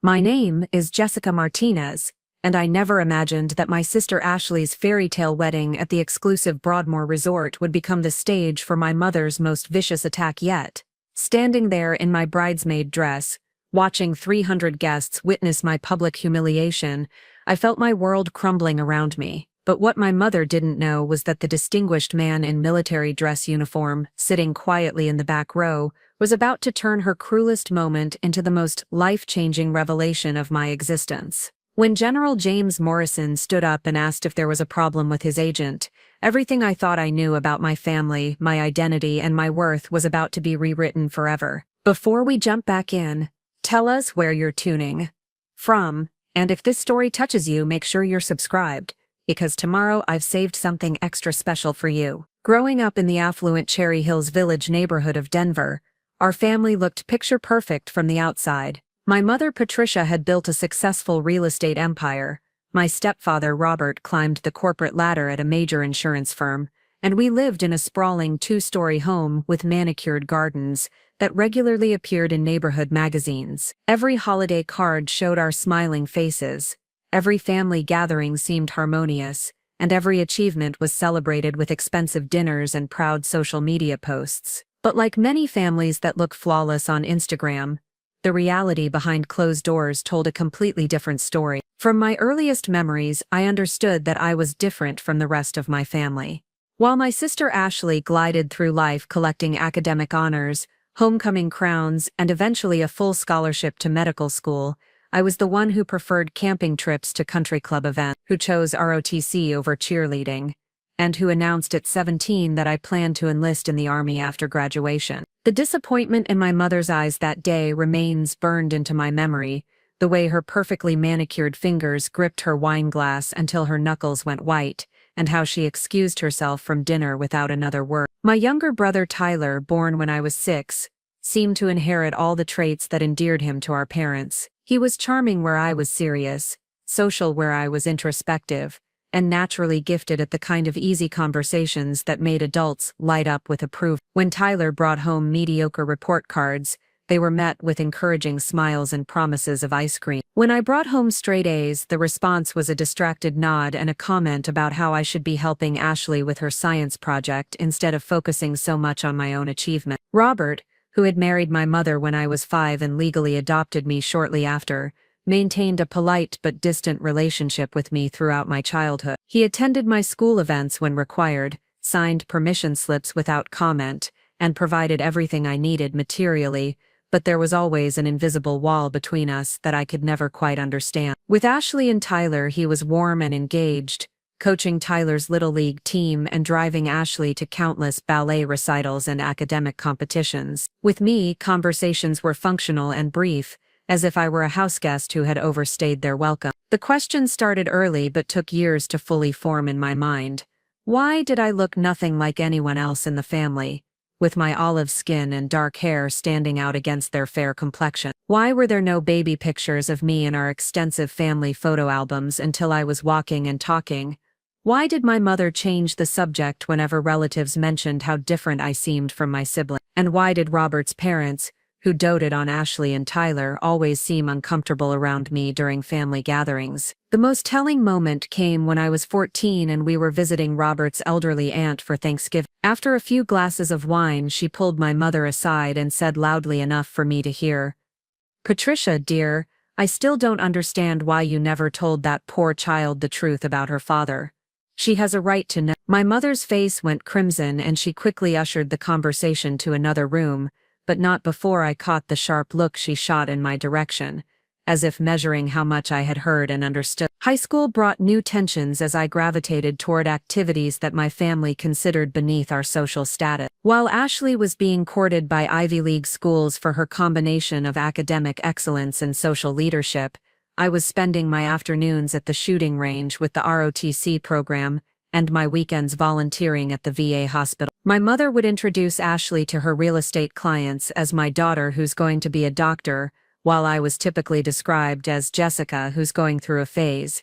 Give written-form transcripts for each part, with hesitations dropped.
My name is Jessica Martinez, and I never imagined that my sister Ashley's fairy tale wedding at the exclusive Broadmoor Resort would become the stage for my mother's most vicious attack yet. Standing there in my bridesmaid dress, watching 300 guests witness my public humiliation, I felt my world crumbling around me. But what my mother didn't know was that the distinguished man in military dress uniform, sitting quietly in the back row, was about to turn her cruelest moment into the most life-changing revelation of my existence. When General James Morrison stood up and asked if there was a problem with his agent, everything I thought I knew about my family, my identity, and my worth was about to be rewritten forever. Before we jump back in, tell us where you're tuning from, and if this story touches you, make sure you're subscribed, because tomorrow I've saved something extra special for you. Growing up in the affluent Cherry Hills Village neighborhood of Denver, our family looked picture-perfect from the outside. My mother Patricia had built a successful real estate empire, my stepfather Robert climbed the corporate ladder at a major insurance firm, and we lived in a sprawling 2-story home with manicured gardens that regularly appeared in neighborhood magazines. Every holiday card showed our smiling faces, every family gathering seemed harmonious, and every achievement was celebrated with expensive dinners and proud social media posts. But like many families that look flawless on Instagram, the reality behind closed doors told a completely different story. From my earliest memories, I understood that I was different from the rest of my family. While my sister Ashley glided through life collecting academic honors, homecoming crowns, and eventually a full scholarship to medical school, I was the one who preferred camping trips to country club events, who chose ROTC over cheerleading, and who announced at 17 that I planned to enlist in the Army after graduation. The disappointment in my mother's eyes that day remains burned into my memory, the way her perfectly manicured fingers gripped her wine glass until her knuckles went white, and how she excused herself from dinner without another word. My younger brother Tyler, born when I was 6, seemed to inherit all the traits that endeared him to our parents. He was charming where I was serious, social where I was introspective, and naturally gifted at the kind of easy conversations that made adults light up with approval. When Tyler brought home mediocre report cards, they were met with encouraging smiles and promises of ice cream. When I brought home straight A's, the response was a distracted nod and a comment about how I should be helping Ashley with her science project instead of focusing so much on my own achievement. Robert, who had married my mother when I was 5 and legally adopted me shortly after, maintained a polite but distant relationship with me throughout my childhood. He attended my school events when required, signed permission slips without comment, and provided everything I needed materially, but there was always an invisible wall between us that I could never quite understand. With Ashley and Tyler, he was warm and engaged, coaching Tyler's Little League team and driving Ashley to countless ballet recitals and academic competitions. With me, conversations were functional and brief, as if I were a houseguest who had overstayed their welcome. The question started early but took years to fully form in my mind. Why did I look nothing like anyone else in the family, with my olive skin and dark hair standing out against their fair complexion? Why were there no baby pictures of me in our extensive family photo albums until I was walking and talking? Why did my mother change the subject whenever relatives mentioned how different I seemed from my siblings? And why did Robert's parents, who doted on Ashley and Tyler, always seem uncomfortable around me during family gatherings? The most telling moment came when I was 14 and we were visiting Robert's elderly aunt for Thanksgiving. After a few glasses of wine, she pulled my mother aside and said loudly enough for me to hear, "Patricia, dear, I still don't understand why you never told that poor child the truth about her father. She has a right to know." My mother's face went crimson and she quickly ushered the conversation to another room, but not before I caught the sharp look she shot in my direction, as if measuring how much I had heard and understood. High school brought new tensions as I gravitated toward activities that my family considered beneath our social status. While Ashley was being courted by Ivy League schools for her combination of academic excellence and social leadership, I was spending my afternoons at the shooting range with the ROTC program, and my weekends volunteering at the VA hospital. My mother would introduce Ashley to her real estate clients as my daughter who's going to be a doctor, while I was typically described as Jessica who's going through a phase.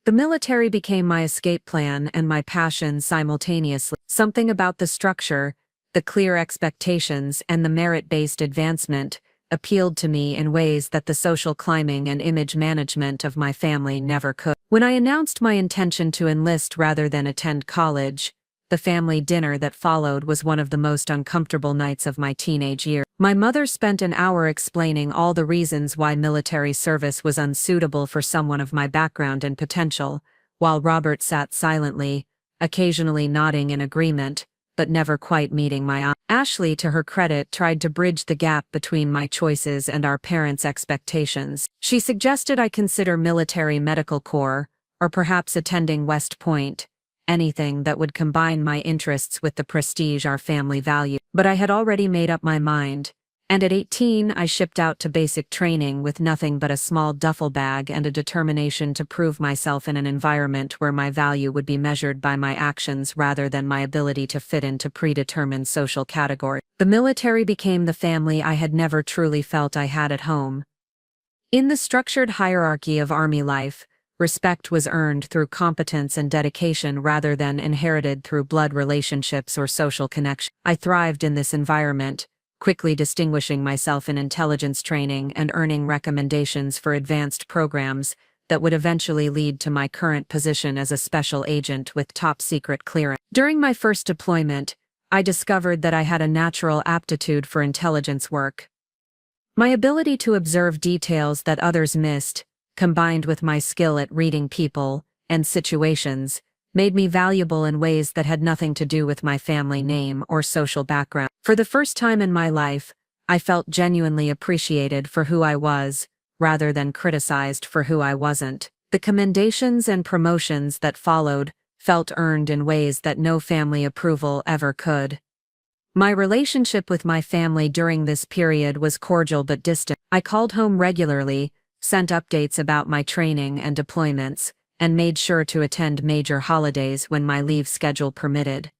The military became my escape plan and my passion simultaneously. Something about the structure, the clear expectations, and the merit-based advancement appealed to me in ways that the social climbing and image management of my family never could. When I announced my intention to enlist rather than attend college, the family dinner that followed was one of the most uncomfortable nights of my teenage years. My mother spent an hour explaining all the reasons why military service was unsuitable for someone of my background and potential, while Robert sat silently, occasionally nodding in agreement, but never quite meeting my eye. Ashley, to her credit, tried to bridge the gap between my choices and our parents' expectations. She suggested I consider military medical corps, or perhaps attending West Point, anything that would combine my interests with the prestige our family valued. But I had already made up my mind, and at 18 I shipped out to basic training with nothing but a small duffel bag and a determination to prove myself in an environment where my value would be measured by my actions rather than my ability to fit into predetermined social categories. The military became the family I had never truly felt I had at home. In the structured hierarchy of Army life, respect was earned through competence and dedication rather than inherited through blood relationships or social connection. I thrived in this environment, quickly distinguishing myself in intelligence training and earning recommendations for advanced programs that would eventually lead to my current position as a special agent with top-secret clearance. During my first deployment, I discovered that I had a natural aptitude for intelligence work. My ability to observe details that others missed, combined with my skill at reading people and situations, made me valuable in ways that had nothing to do with my family name or social background. For the first time in my life, I felt genuinely appreciated for who I was, rather than criticized for who I wasn't. The commendations and promotions that followed felt earned in ways that no family approval ever could. My relationship with my family during this period was cordial but distant. I called home regularly, sent updates about my training and deployments, and made sure to attend major holidays when my leave schedule permitted.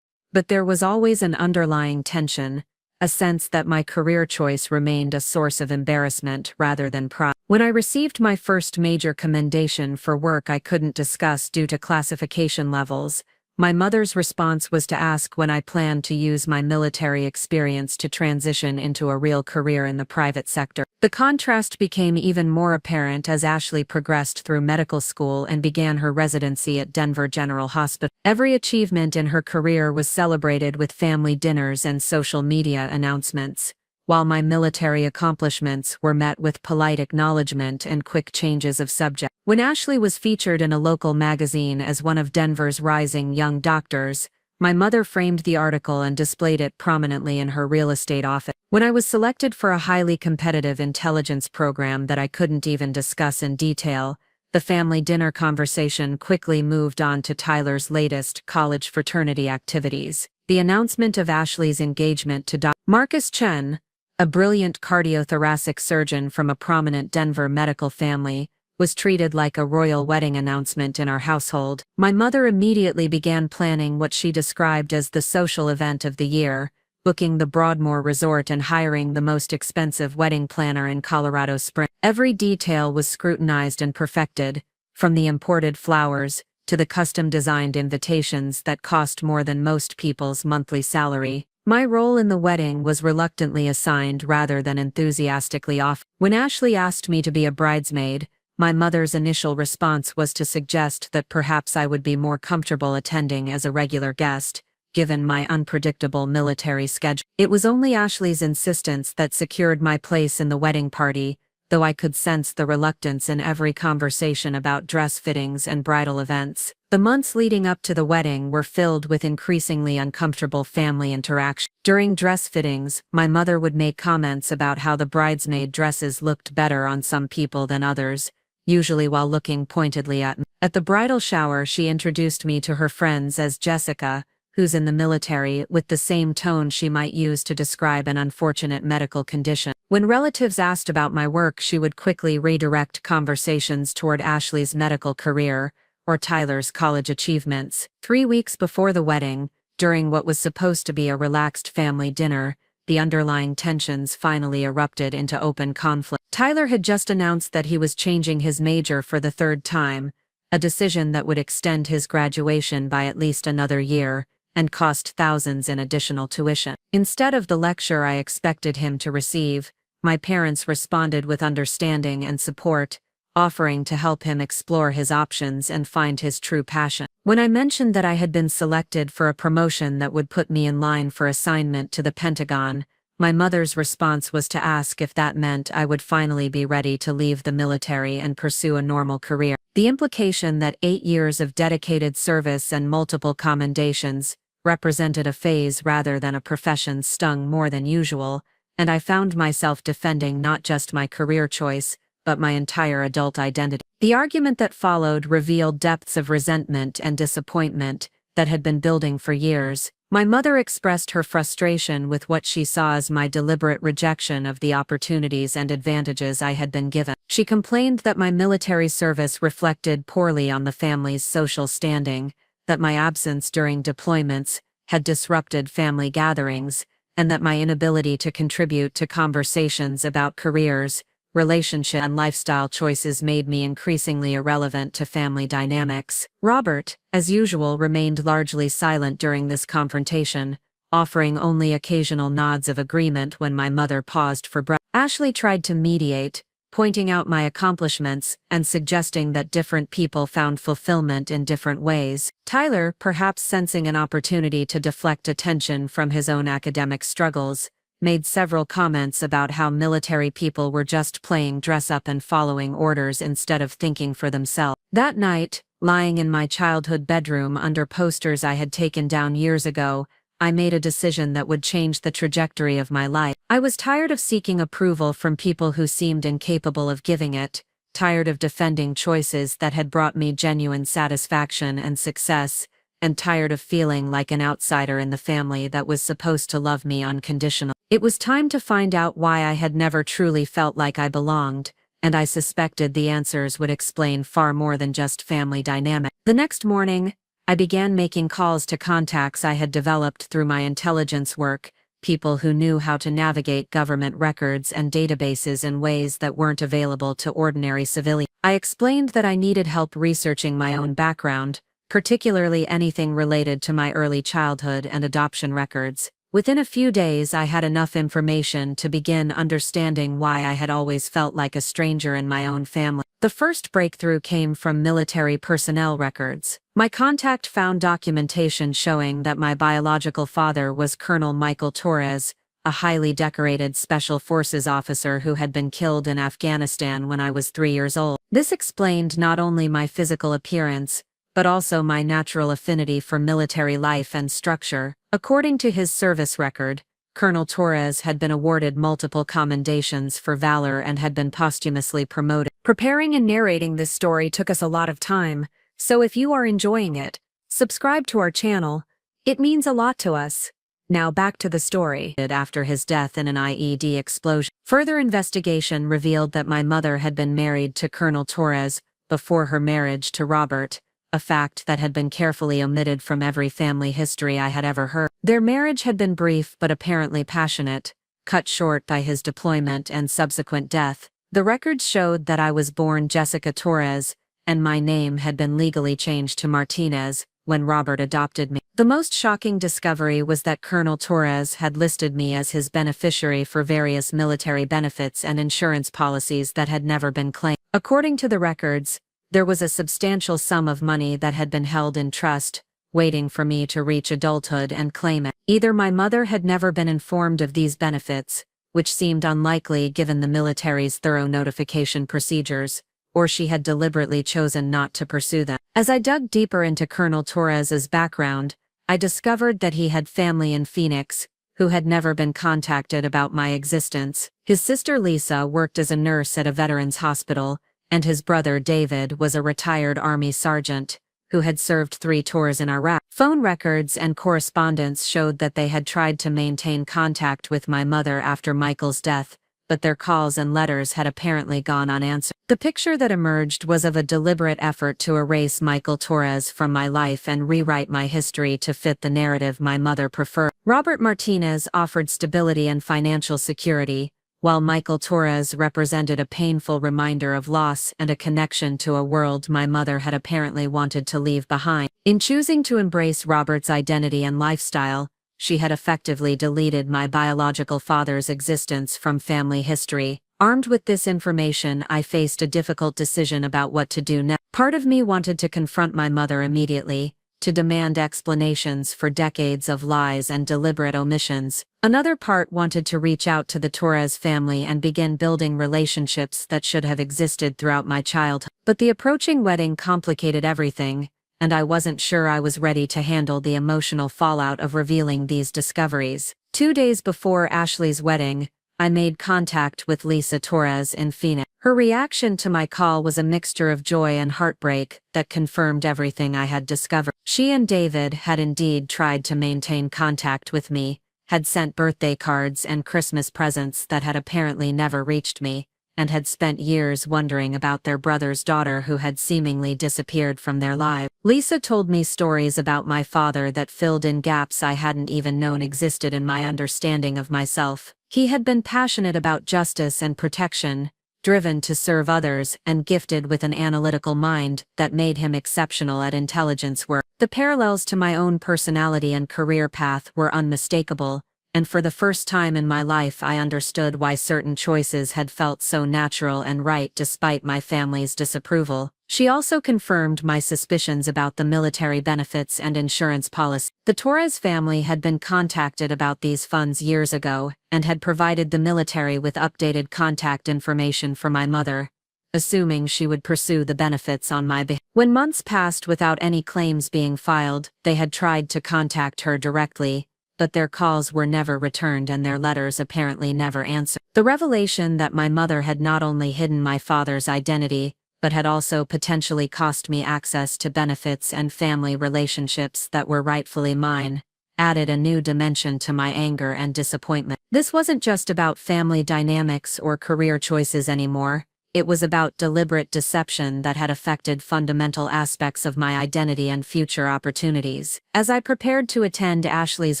But there was always an underlying tension, a sense that my career choice remained a source of embarrassment rather than pride. When I received my first major commendation for work I couldn't discuss due to classification levels, my mother's response was to ask when I planned to use my military experience to transition into a real career in the private sector. The contrast became even more apparent as Ashley progressed through medical school and began her residency at Denver General Hospital. Every achievement in her career was celebrated with family dinners and social media announcements, while my military accomplishments were met with polite acknowledgement and quick changes of subject. When Ashley was featured in a local magazine as one of Denver's rising young doctors, my mother framed the article and displayed it prominently in her real estate office. When I was selected for a highly competitive intelligence program that I couldn't even discuss in detail, the family dinner conversation quickly moved on to Tyler's latest college fraternity activities. The announcement of Ashley's engagement to Dr. Marcus Chen, a brilliant cardiothoracic surgeon from a prominent Denver medical family, was treated like a royal wedding announcement in our household. My mother immediately began planning what she described as the social event of the year, booking the Broadmoor Resort and hiring the most expensive wedding planner in Colorado Springs. Every detail was scrutinized and perfected, from the imported flowers to the custom-designed invitations that cost more than most people's monthly salary. My role in the wedding was reluctantly assigned rather than enthusiastically offered. When Ashley asked me to be a bridesmaid, my mother's initial response was to suggest that perhaps I would be more comfortable attending as a regular guest, given my unpredictable military schedule. It was only Ashley's insistence that secured my place in the wedding party, though I could sense the reluctance in every conversation about dress fittings and bridal events. The months leading up to the wedding were filled with increasingly uncomfortable family interaction. During dress fittings, my mother would make comments about how the bridesmaid dresses looked better on some people than others, usually while looking pointedly at me. At the bridal shower, she introduced me to her friends as Jessica, who's in the military, with the same tone she might use to describe an unfortunate medical condition. When relatives asked about my work, she would quickly redirect conversations toward Ashley's medical career or Tyler's college achievements. 3 weeks before the wedding, during what was supposed to be a relaxed family dinner, the underlying tensions finally erupted into open conflict. Tyler had just announced that he was changing his major for the third time, a decision that would extend his graduation by at least another year and cost thousands in additional tuition. Instead of the lecture I expected him to receive, My parents responded with understanding and support, offering to help him explore his options and find his true passion. When I mentioned that I had been selected for a promotion that would put me in line for assignment to the Pentagon, my mother's response was to ask if that meant I would finally be ready to leave the military and pursue a normal career. The implication that 8 years of dedicated service and multiple commendations represented a phase rather than a profession stung more than usual, and I found myself defending not just my career choice, but my entire adult identity. The argument that followed revealed depths of resentment and disappointment that had been building for years. My mother expressed her frustration with what she saw as my deliberate rejection of the opportunities and advantages I had been given. She complained that my military service reflected poorly on the family's social standing, that my absence during deployments had disrupted family gatherings, and that my inability to contribute to conversations about careers, relationship and lifestyle choices made me increasingly irrelevant to family dynamics. Robert, as usual, remained largely silent during this confrontation, offering only occasional nods of agreement when my mother paused for breath. Ashley tried to mediate, pointing out my accomplishments and suggesting that different people found fulfillment in different ways. Tyler, perhaps sensing an opportunity to deflect attention from his own academic struggles, made several comments about how military people were just playing dress-up and following orders instead of thinking for themselves. That night, lying in my childhood bedroom under posters I had taken down years ago, I made a decision that would change the trajectory of my life. I was tired of seeking approval from people who seemed incapable of giving it, tired of defending choices that had brought me genuine satisfaction and success, and tired of feeling like an outsider in the family that was supposed to love me unconditionally. It was time to find out why I had never truly felt like I belonged, and I suspected the answers would explain far more than just family dynamics. The next morning, I began making calls to contacts I had developed through my intelligence work, people who knew how to navigate government records and databases in ways that weren't available to ordinary civilians. I explained that I needed help researching my own background, particularly anything related to my early childhood and adoption records. Within a few days, I had enough information to begin understanding why I had always felt like a stranger in my own family. The first breakthrough came from military personnel records. My contact found documentation showing that my biological father was Colonel Michael Torres, a highly decorated Special Forces officer who had been killed in Afghanistan when I was 3 years old. This explained not only my physical appearance, but also my natural affinity for military life and structure. According to his service record, Colonel Torres had been awarded multiple commendations for valor and had been posthumously promoted. Preparing and narrating this story took us a lot of time, so if you are enjoying it, subscribe to our channel. It means a lot to us. Now back to the story. After his death in an IED explosion, further investigation revealed that my mother had been married to Colonel Torres before her marriage to Robert, a fact that had been carefully omitted from every family history I had ever heard. Their marriage had been brief but apparently passionate, cut short by his deployment and subsequent death. The records showed that I was born Jessica Torres, and my name had been legally changed to Martinez when Robert adopted me. The most shocking discovery was that Colonel Torres had listed me as his beneficiary for various military benefits and insurance policies that had never been claimed. According to the records, there was a substantial sum of money that had been held in trust, waiting for me to reach adulthood and claim it. Either my mother had never been informed of these benefits, which seemed unlikely given the military's thorough notification procedures, or she had deliberately chosen not to pursue them. As I dug deeper into Colonel Torres's background, I discovered that he had family in Phoenix, who had never been contacted about my existence. His sister Lisa worked as a nurse at a veterans hospital, and his brother David was a retired Army sergeant, who had served 3 tours in Iraq. Phone records and correspondence showed that they had tried to maintain contact with my mother after Michael's death, but their calls and letters had apparently gone unanswered. The picture that emerged was of a deliberate effort to erase Michael Torres from my life and rewrite my history to fit the narrative my mother preferred. Robert Martinez offered stability and financial security, while Michael Torres represented a painful reminder of loss and a connection to a world my mother had apparently wanted to leave behind. In choosing to embrace Robert's identity and lifestyle, she had effectively deleted my biological father's existence from family history. Armed with this information, I faced a difficult decision about what to do next. Part of me wanted to confront my mother immediately, to demand explanations for decades of lies and deliberate omissions. Another part wanted to reach out to the Torres family and begin building relationships that should have existed throughout my childhood. But the approaching wedding complicated everything, and I wasn't sure I was ready to handle the emotional fallout of revealing these discoveries. 2 days before Ashley's wedding, I made contact with Lisa Torres in Phoenix. Her reaction to my call was a mixture of joy and heartbreak that confirmed everything I had discovered. She and David had indeed tried to maintain contact with me, had sent birthday cards and Christmas presents that had apparently never reached me, and had spent years wondering about their brother's daughter who had seemingly disappeared from their lives. Lisa told me stories about my father that filled in gaps I hadn't even known existed in my understanding of myself. He had been passionate about justice and protection, driven to serve others, and gifted with an analytical mind that made him exceptional at intelligence work. The parallels to my own personality and career path were unmistakable, and for the first time in my life I understood why certain choices had felt so natural and right despite my family's disapproval. She also confirmed my suspicions about the military benefits and insurance policy. The Torres family had been contacted about these funds years ago, and had provided the military with updated contact information for my mother, assuming she would pursue the benefits on my behalf. When months passed without any claims being filed, they had tried to contact her directly, but their calls were never returned and their letters apparently never answered. The revelation that my mother had not only hidden my father's identity, but had also potentially cost me access to benefits and family relationships that were rightfully mine, added a new dimension to my anger and disappointment. This wasn't just about family dynamics or career choices anymore. It was about deliberate deception that had affected fundamental aspects of my identity and future opportunities. As I prepared to attend Ashley's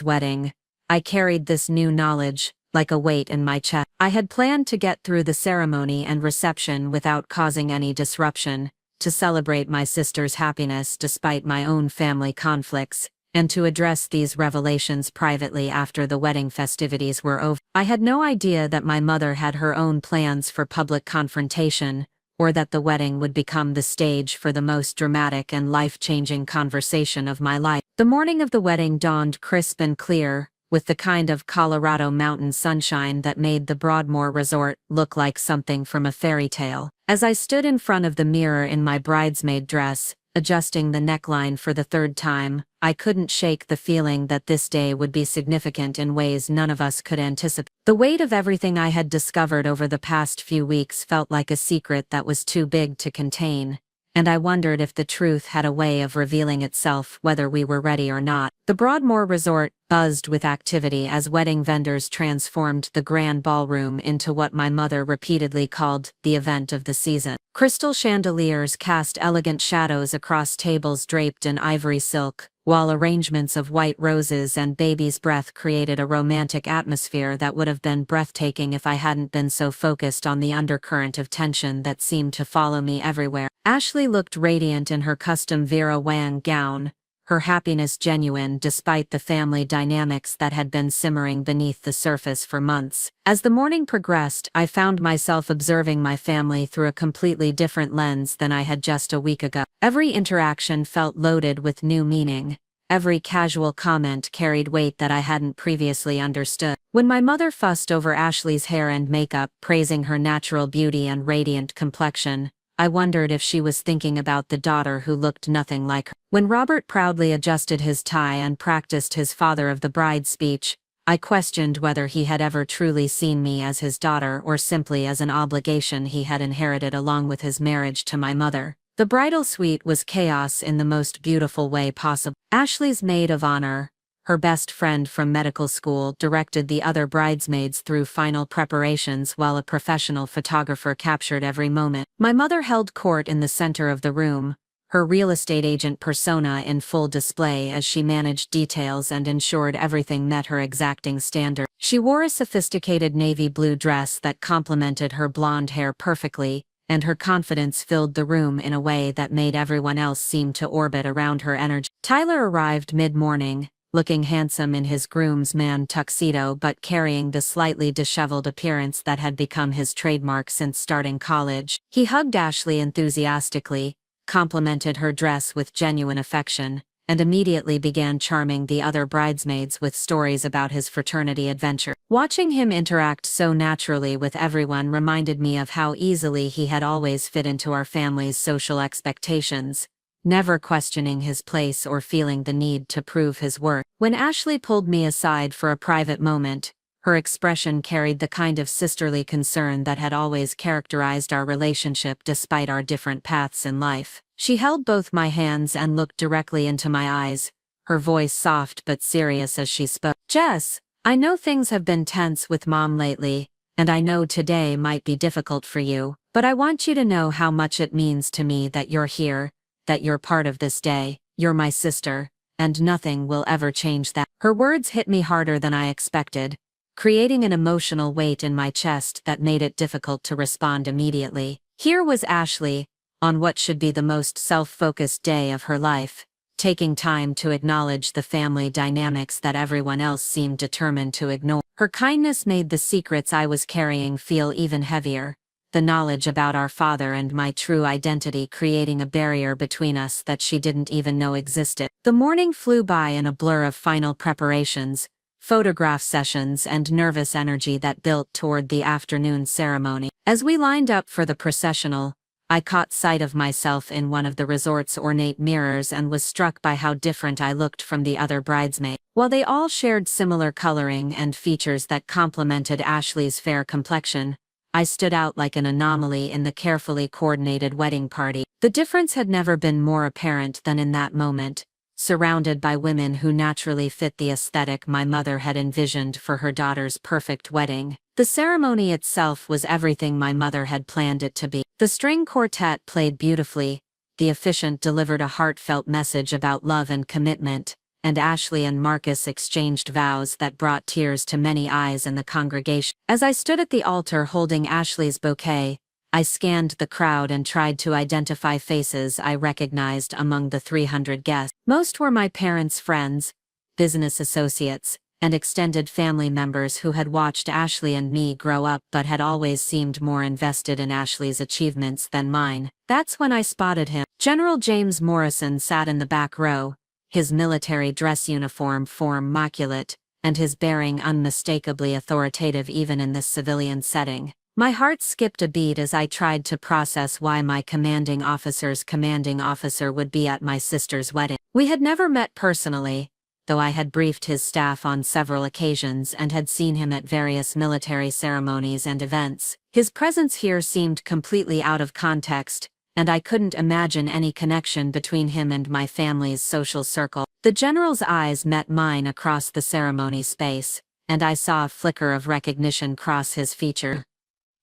wedding, I carried this new knowledge like a weight in my chest. I had planned to get through the ceremony and reception without causing any disruption, to celebrate my sister's happiness despite my own family conflicts, and to address these revelations privately after the wedding festivities were over. I had no idea that my mother had her own plans for public confrontation, or that the wedding would become the stage for the most dramatic and life-changing conversation of my life. The morning of the wedding dawned crisp and clear, with the kind of Colorado mountain sunshine that made the Broadmoor Resort look like something from a fairy tale. As I stood in front of the mirror in my bridesmaid dress, adjusting the neckline for the third time, I couldn't shake the feeling that this day would be significant in ways none of us could anticipate. The weight of everything I had discovered over the past few weeks felt like a secret that was too big to contain, and I wondered if the truth had a way of revealing itself whether we were ready or not. The Broadmoor Resort buzzed with activity as wedding vendors transformed the grand ballroom into what my mother repeatedly called the event of the season. Crystal chandeliers cast elegant shadows across tables draped in ivory silk, while arrangements of white roses and baby's breath created a romantic atmosphere that would have been breathtaking if I hadn't been so focused on the undercurrent of tension that seemed to follow me everywhere. Ashley looked radiant in her custom Vera Wang gown, her happiness genuine despite the family dynamics that had been simmering beneath the surface for months. As the morning progressed, I found myself observing my family through a completely different lens than I had just a week ago. Every interaction felt loaded with new meaning. Every casual comment carried weight that I hadn't previously understood. When my mother fussed over Ashley's hair and makeup, praising her natural beauty and radiant complexion, I wondered if she was thinking about the daughter who looked nothing like her. When Robert proudly adjusted his tie and practiced his father of the bride speech, I questioned whether he had ever truly seen me as his daughter or simply as an obligation he had inherited along with his marriage to my mother. The bridal suite was chaos in the most beautiful way possible. Ashley's maid of honor, her best friend from medical school, directed the other bridesmaids through final preparations while a professional photographer captured every moment. My mother held court in the center of the room, her real estate agent persona in full display as she managed details and ensured everything met her exacting standard. She wore a sophisticated navy blue dress that complemented her blonde hair perfectly, and her confidence filled the room in a way that made everyone else seem to orbit around her energy. Tyler arrived mid-morning, looking handsome in his groomsman tuxedo but carrying the slightly disheveled appearance that had become his trademark since starting college. He hugged Ashley enthusiastically, complimented her dress with genuine affection, and immediately began charming the other bridesmaids with stories about his fraternity adventure. Watching him interact so naturally with everyone reminded me of how easily he had always fit into our family's social expectations, never questioning his place or feeling the need to prove his worth. When Ashley pulled me aside for a private moment, her expression carried the kind of sisterly concern that had always characterized our relationship despite our different paths in life. She held both my hands and looked directly into my eyes, her voice soft but serious as she spoke. "Jess, I know things have been tense with Mom lately, and I know today might be difficult for you, but I want you to know how much it means to me that you're here, that you're part of this day. You're my sister, and nothing will ever change that." Her words hit me harder than I expected, creating an emotional weight in my chest that made it difficult to respond immediately. Here was Ashley, on what should be the most self-focused day of her life, taking time to acknowledge the family dynamics that everyone else seemed determined to ignore. Her kindness made the secrets I was carrying feel even heavier, the knowledge about our father and my true identity creating a barrier between us that she didn't even know existed. The morning flew by in a blur of final preparations, photograph sessions and nervous energy that built toward the afternoon ceremony. As we lined up for the processional, I caught sight of myself in one of the resort's ornate mirrors and was struck by how different I looked from the other bridesmaids. While they all shared similar coloring and features that complemented Ashley's fair complexion, I stood out like an anomaly in the carefully coordinated wedding party. The difference had never been more apparent than in that moment, surrounded by women who naturally fit the aesthetic my mother had envisioned for her daughter's perfect wedding. The ceremony itself was everything my mother had planned it to be. The string quartet played beautifully, the officiant delivered a heartfelt message about love and commitment, and Ashley and Marcus exchanged vows that brought tears to many eyes in the congregation. As I stood at the altar holding Ashley's bouquet, I scanned the crowd and tried to identify faces I recognized among the 300 guests. Most were my parents' friends, business associates, and extended family members who had watched Ashley and me grow up but had always seemed more invested in Ashley's achievements than mine. That's when I spotted him. General James Morrison sat in the back row, his military dress uniform immaculate, and his bearing unmistakably authoritative even in this civilian setting. My heart skipped a beat as I tried to process why my commanding officer's commanding officer would be at my sister's wedding. We had never met personally, though I had briefed his staff on several occasions and had seen him at various military ceremonies and events. His presence here seemed completely out of context, and I couldn't imagine any connection between him and my family's social circle. The general's eyes met mine across the ceremony space, and I saw a flicker of recognition cross his features.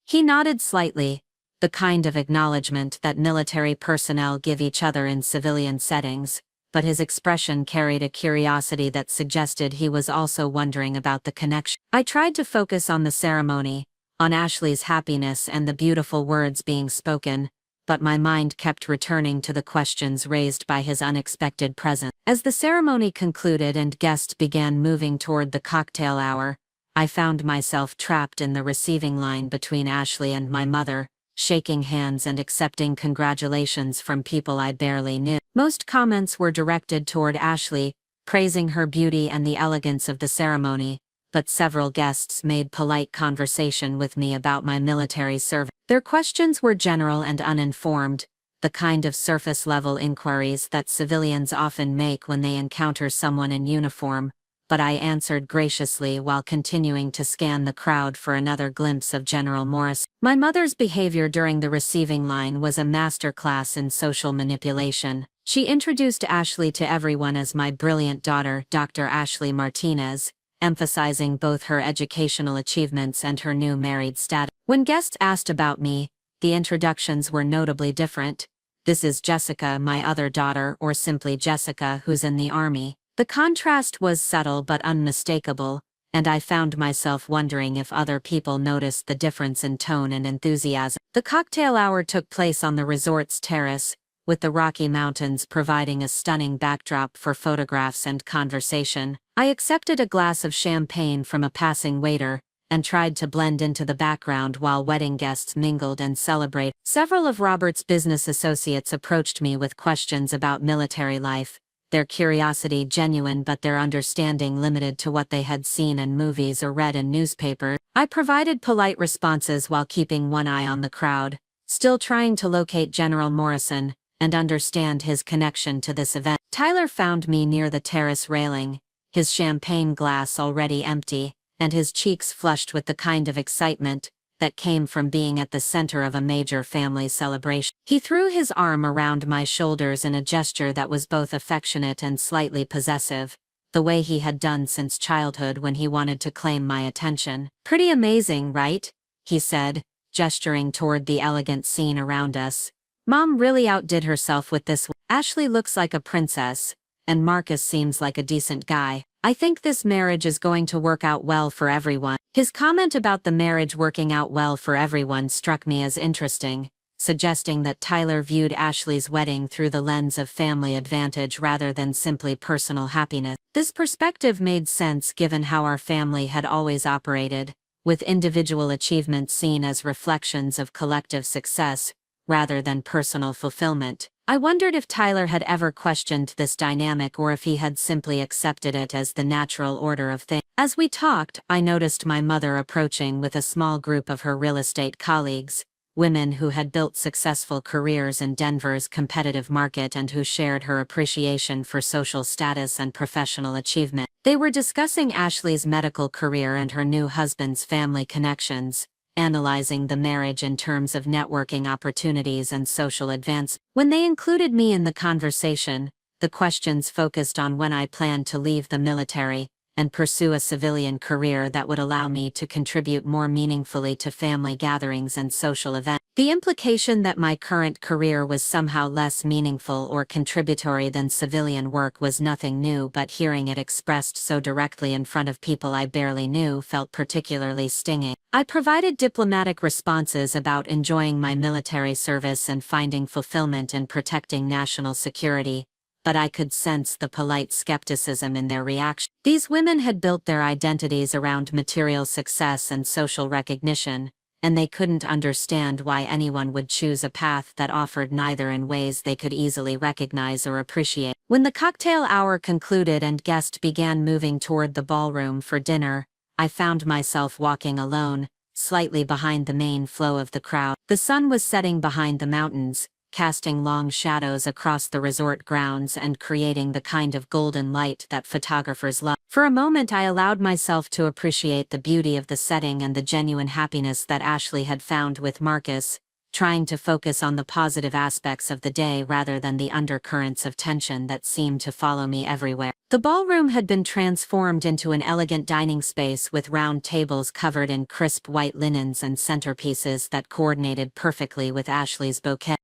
He nodded slightly, the kind of acknowledgement that military personnel give each other in civilian settings, but his expression carried a curiosity that suggested he was also wondering about the connection. I tried to focus on the ceremony, on Ashley's happiness and the beautiful words being spoken, but my mind kept returning to the questions raised by his unexpected presence. As the ceremony concluded and guests began moving toward the cocktail hour, I found myself trapped in the receiving line between Ashley and my mother, shaking hands and accepting congratulations from people I barely knew. Most comments were directed toward Ashley, praising her beauty and the elegance of the ceremony, but several guests made polite conversation with me about my military service. Their questions were general and uninformed, the kind of surface-level inquiries that civilians often make when they encounter someone in uniform, but I answered graciously while continuing to scan the crowd for another glimpse of General Morris. My mother's behavior during the receiving line was a masterclass in social manipulation. She introduced Ashley to everyone as my brilliant daughter, Dr. Ashley Martinez, emphasizing both her educational achievements and her new married status. When guests asked about me, the introductions were notably different. "This is Jessica, my other daughter," or simply "Jessica, who's in the Army." The contrast was subtle but unmistakable, and I found myself wondering if other people noticed the difference in tone and enthusiasm. The cocktail hour took place on the resort's terrace, with the Rocky Mountains providing a stunning backdrop for photographs and conversation. I accepted a glass of champagne from a passing waiter and tried to blend into the background while wedding guests mingled and celebrated. Several of Robert's business associates approached me with questions about military life, their curiosity genuine but their understanding limited to what they had seen in movies or read in newspapers. I provided polite responses while keeping one eye on the crowd, still trying to locate General Morrison and understand his connection to this event. Tyler found me near the terrace railing, his champagne glass already empty, and his cheeks flushed with the kind of excitement that came from being at the center of a major family celebration. He threw his arm around my shoulders in a gesture that was both affectionate and slightly possessive, the way he had done since childhood when he wanted to claim my attention. "Pretty amazing, right?" he said, gesturing toward the elegant scene around us. "Mom really outdid herself with this. Ashley looks like a princess, and Marcus seems like a decent guy. I think this marriage is going to work out well for everyone." His comment about the marriage working out well for everyone struck me as interesting, suggesting that Tyler viewed Ashley's wedding through the lens of family advantage rather than simply personal happiness. This perspective made sense given how our family had always operated, with individual achievements seen as reflections of collective success rather than personal fulfillment. I wondered if Tyler had ever questioned this dynamic or if he had simply accepted it as the natural order of things. As we talked, I noticed my mother approaching with a small group of her real estate colleagues, women who had built successful careers in Denver's competitive market and who shared her appreciation for social status and professional achievement. They were discussing Ashley's medical career and her new husband's family connections, analyzing the marriage in terms of networking opportunities and social advance. When they included me in the conversation, the questions focused on when I planned to leave the military and pursue a civilian career that would allow me to contribute more meaningfully to family gatherings and social events. The implication that my current career was somehow less meaningful or contributory than civilian work was nothing new, but hearing it expressed so directly in front of people I barely knew felt particularly stinging. I provided diplomatic responses about enjoying my military service and finding fulfillment in protecting national security, but I could sense the polite skepticism in their reaction. These women had built their identities around material success and social recognition, and they couldn't understand why anyone would choose a path that offered neither in ways they could easily recognize or appreciate. When the cocktail hour concluded and guests began moving toward the ballroom for dinner, I found myself walking alone, slightly behind the main flow of the crowd. The sun was setting behind the mountains, casting long shadows across the resort grounds and creating the kind of golden light that photographers love. For a moment I allowed myself to appreciate the beauty of the setting and the genuine happiness that Ashley had found with Marcus, trying to focus on the positive aspects of the day rather than the undercurrents of tension that seemed to follow me everywhere. The ballroom had been transformed into an elegant dining space with round tables covered in crisp white linens and centerpieces that coordinated perfectly with Ashley's bouquet.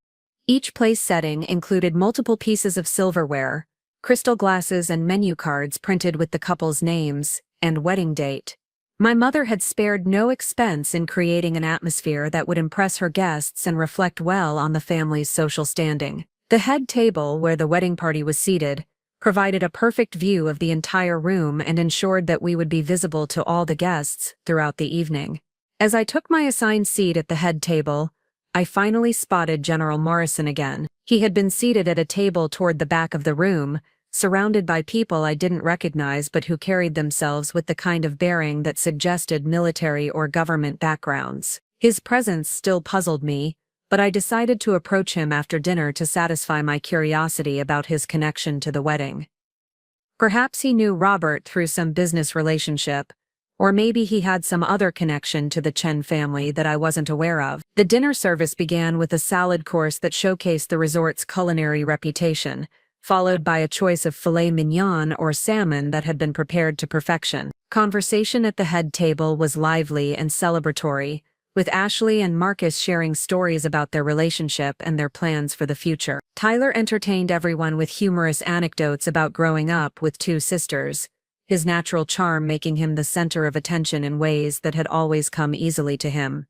Each place setting included multiple pieces of silverware, crystal glasses and menu cards printed with the couple's names and wedding date. My mother had spared no expense in creating an atmosphere that would impress her guests and reflect well on the family's social standing. The head table where the wedding party was seated provided a perfect view of the entire room and ensured that we would be visible to all the guests throughout the evening. As I took my assigned seat at the head table, I finally spotted General Morrison again. He had been seated at a table toward the back of the room, surrounded by people I didn't recognize but who carried themselves with the kind of bearing that suggested military or government backgrounds. His presence still puzzled me, but I decided to approach him after dinner to satisfy my curiosity about his connection to the wedding. Perhaps he knew Robert through some business relationship, or maybe he had some other connection to the Chen family that I wasn't aware of. The dinner service began with a salad course that showcased the resort's culinary reputation, followed by a choice of filet mignon or salmon that had been prepared to perfection. Conversation at the head table was lively and celebratory, with Ashley and Marcus sharing stories about their relationship and their plans for the future. Tyler entertained everyone with humorous anecdotes about growing up with two sisters, his natural charm making him the center of attention in ways that had always come easily to him.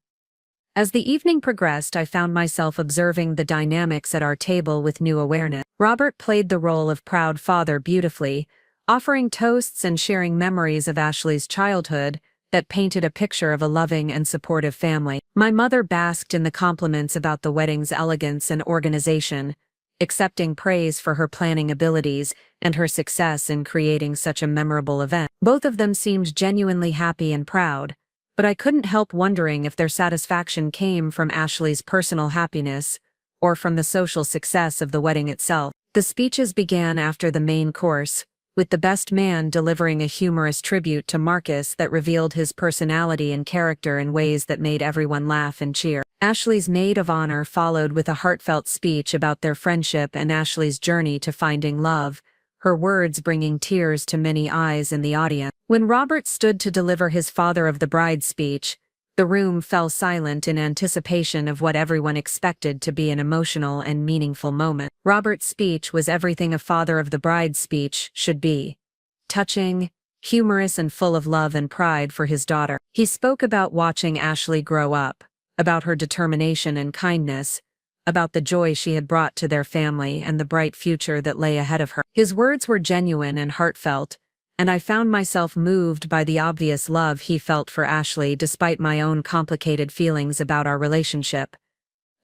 As the evening progressed, I found myself observing the dynamics at our table with new awareness. Robert played the role of proud father beautifully, offering toasts and sharing memories of Ashley's childhood that painted a picture of a loving and supportive family. My mother basked in the compliments about the wedding's elegance and organization, accepting praise for her planning abilities and her success in creating such a memorable event. Both of them seemed genuinely happy and proud, but I couldn't help wondering if their satisfaction came from Ashley's personal happiness or from the social success of the wedding itself. The speeches began after the main course, with the best man delivering a humorous tribute to Marcus that revealed his personality and character in ways that made everyone laugh and cheer. Ashley's maid of honor followed with a heartfelt speech about their friendship and Ashley's journey to finding love, her words bringing tears to many eyes in the audience. When Robert stood to deliver his father of the bride speech, the room fell silent in anticipation of what everyone expected to be an emotional and meaningful moment. Robert's speech was everything a father of the bride speech should be: touching, humorous, and full of love and pride for his daughter. He spoke about watching Ashley grow up, about her determination and kindness, about the joy she had brought to their family and the bright future that lay ahead of her. His words were genuine and heartfelt, and I found myself moved by the obvious love he felt for Ashley despite my own complicated feelings about our relationship.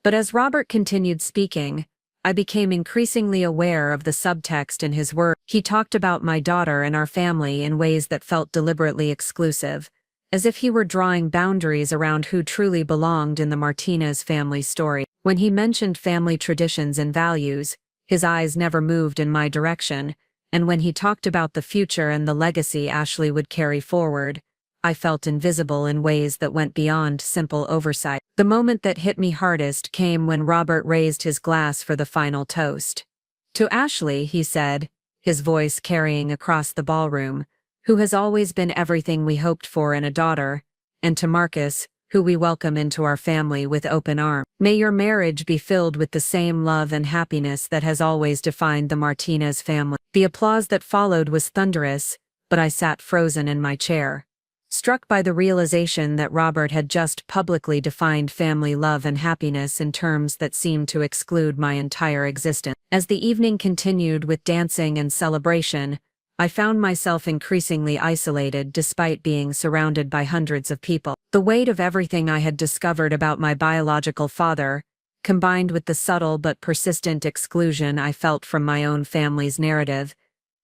But as Robert continued speaking, I became increasingly aware of the subtext in his words. He talked about my daughter and our family in ways that felt deliberately exclusive, as if he were drawing boundaries around who truly belonged in the Martinez family story. When he mentioned family traditions and values, his eyes never moved in my direction, and when he talked about the future and the legacy Ashley would carry forward, I felt invisible in ways that went beyond simple oversight. The moment that hit me hardest came when Robert raised his glass for the final toast. "To Ashley," he said, his voice carrying across the ballroom, "who has always been everything we hoped for in a daughter, and to Marcus, who we welcome into our family with open arms. May your marriage be filled with the same love and happiness that has always defined the Martinez family." The applause that followed was thunderous, but I sat frozen in my chair, struck by the realization that Robert had just publicly defined family love and happiness in terms that seemed to exclude my entire existence. As the evening continued with dancing and celebration, I found myself increasingly isolated despite being surrounded by hundreds of people. The weight of everything I had discovered about my biological father, combined with the subtle but persistent exclusion I felt from my own family's narrative,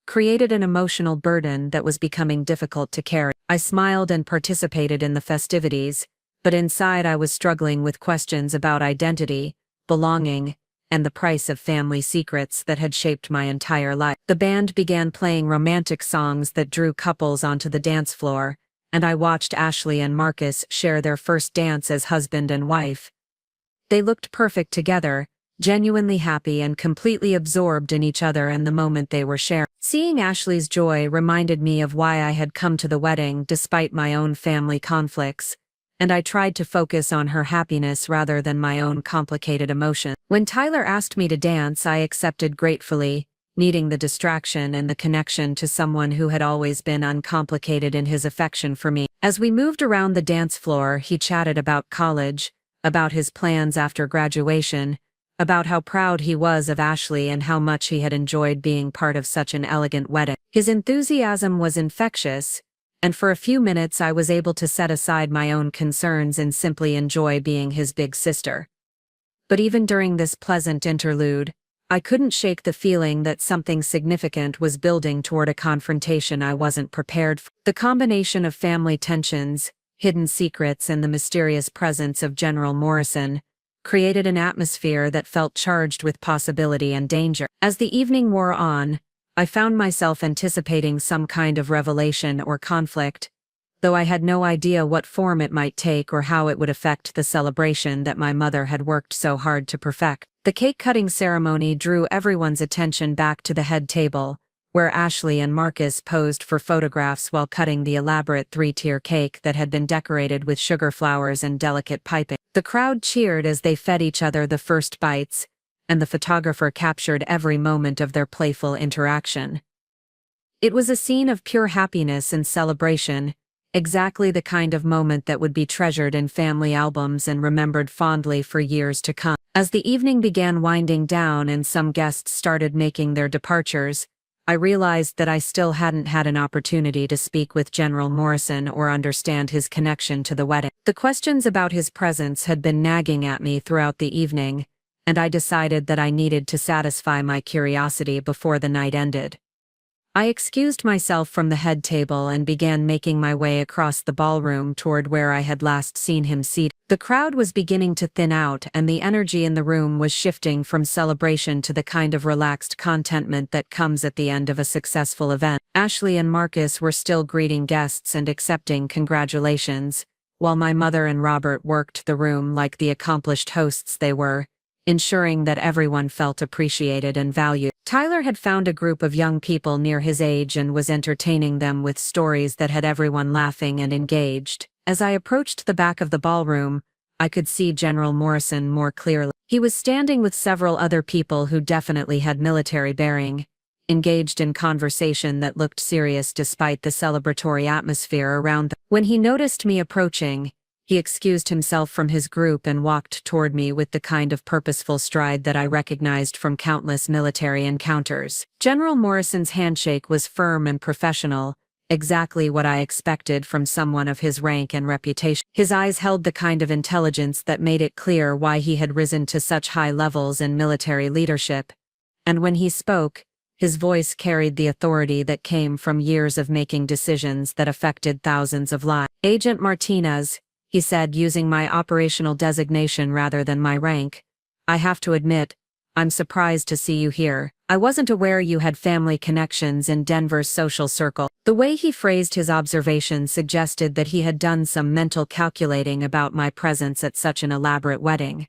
created an emotional burden that was becoming difficult to carry. I smiled and participated in the festivities, but inside I was struggling with questions about identity, belonging, and the price of family secrets that had shaped my entire life. The band began playing romantic songs that drew couples onto the dance floor, and I watched Ashley and Marcus share their first dance as husband and wife. They looked perfect together, genuinely happy and completely absorbed in each other and the moment they were sharing. Seeing Ashley's joy reminded me of why I had come to the wedding despite my own family conflicts, and I tried to focus on her happiness rather than my own complicated emotions. When Tyler asked me to dance, I accepted gratefully, needing the distraction and the connection to someone who had always been uncomplicated in his affection for me. As we moved around the dance floor, he chatted about college, about his plans after graduation, about how proud he was of Ashley and how much he had enjoyed being part of such an elegant wedding. His enthusiasm was infectious, and for a few minutes I was able to set aside my own concerns and simply enjoy being his big sister. But even during this pleasant interlude, I couldn't shake the feeling that something significant was building toward a confrontation I wasn't prepared for. The combination of family tensions, hidden secrets, and the mysterious presence of General Morrison created an atmosphere that felt charged with possibility and danger. As the evening wore on, I found myself anticipating some kind of revelation or conflict, though I had no idea what form it might take or how it would affect the celebration that my mother had worked so hard to perfect. The cake-cutting ceremony drew everyone's attention back to the head table, where Ashley and Marcus posed for photographs while cutting the elaborate three-tier cake that had been decorated with sugar flowers and delicate piping. The crowd cheered as they fed each other the first bites, and the photographer captured every moment of their playful interaction. It was a scene of pure happiness and celebration, exactly the kind of moment that would be treasured in family albums and remembered fondly for years to come. As the evening began winding down and some guests started making their departures, I realized that I still hadn't had an opportunity to speak with General Morrison or understand his connection to the wedding. The questions about his presence had been nagging at me throughout the evening, and I decided that I needed to satisfy my curiosity before the night ended. I excused myself from the head table and began making my way across the ballroom toward where I had last seen him seated. The crowd was beginning to thin out and the energy in the room was shifting from celebration to the kind of relaxed contentment that comes at the end of a successful event. Ashley and Marcus were still greeting guests and accepting congratulations, while my mother and Robert worked the room like the accomplished hosts they were, ensuring that everyone felt appreciated and valued. Tyler had found a group of young people near his age and was entertaining them with stories that had everyone laughing and engaged. As I approached the back of the ballroom, I could see General Morrison more clearly. He was standing with several other people who definitely had military bearing, engaged in conversation that looked serious despite the celebratory atmosphere around them. When he noticed me approaching, he excused himself from his group and walked toward me with the kind of purposeful stride that I recognized from countless military encounters. General Morrison's handshake was firm and professional, exactly what I expected from someone of his rank and reputation. His eyes held the kind of intelligence that made it clear why he had risen to such high levels in military leadership, and when he spoke, his voice carried the authority that came from years of making decisions that affected thousands of lives. "Agent Martinez," he said, using my operational designation rather than my rank, "I have to admit, I'm surprised to see you here. I wasn't aware you had family connections in Denver's social circle." The way he phrased his observation suggested that he had done some mental calculating about my presence at such an elaborate wedding,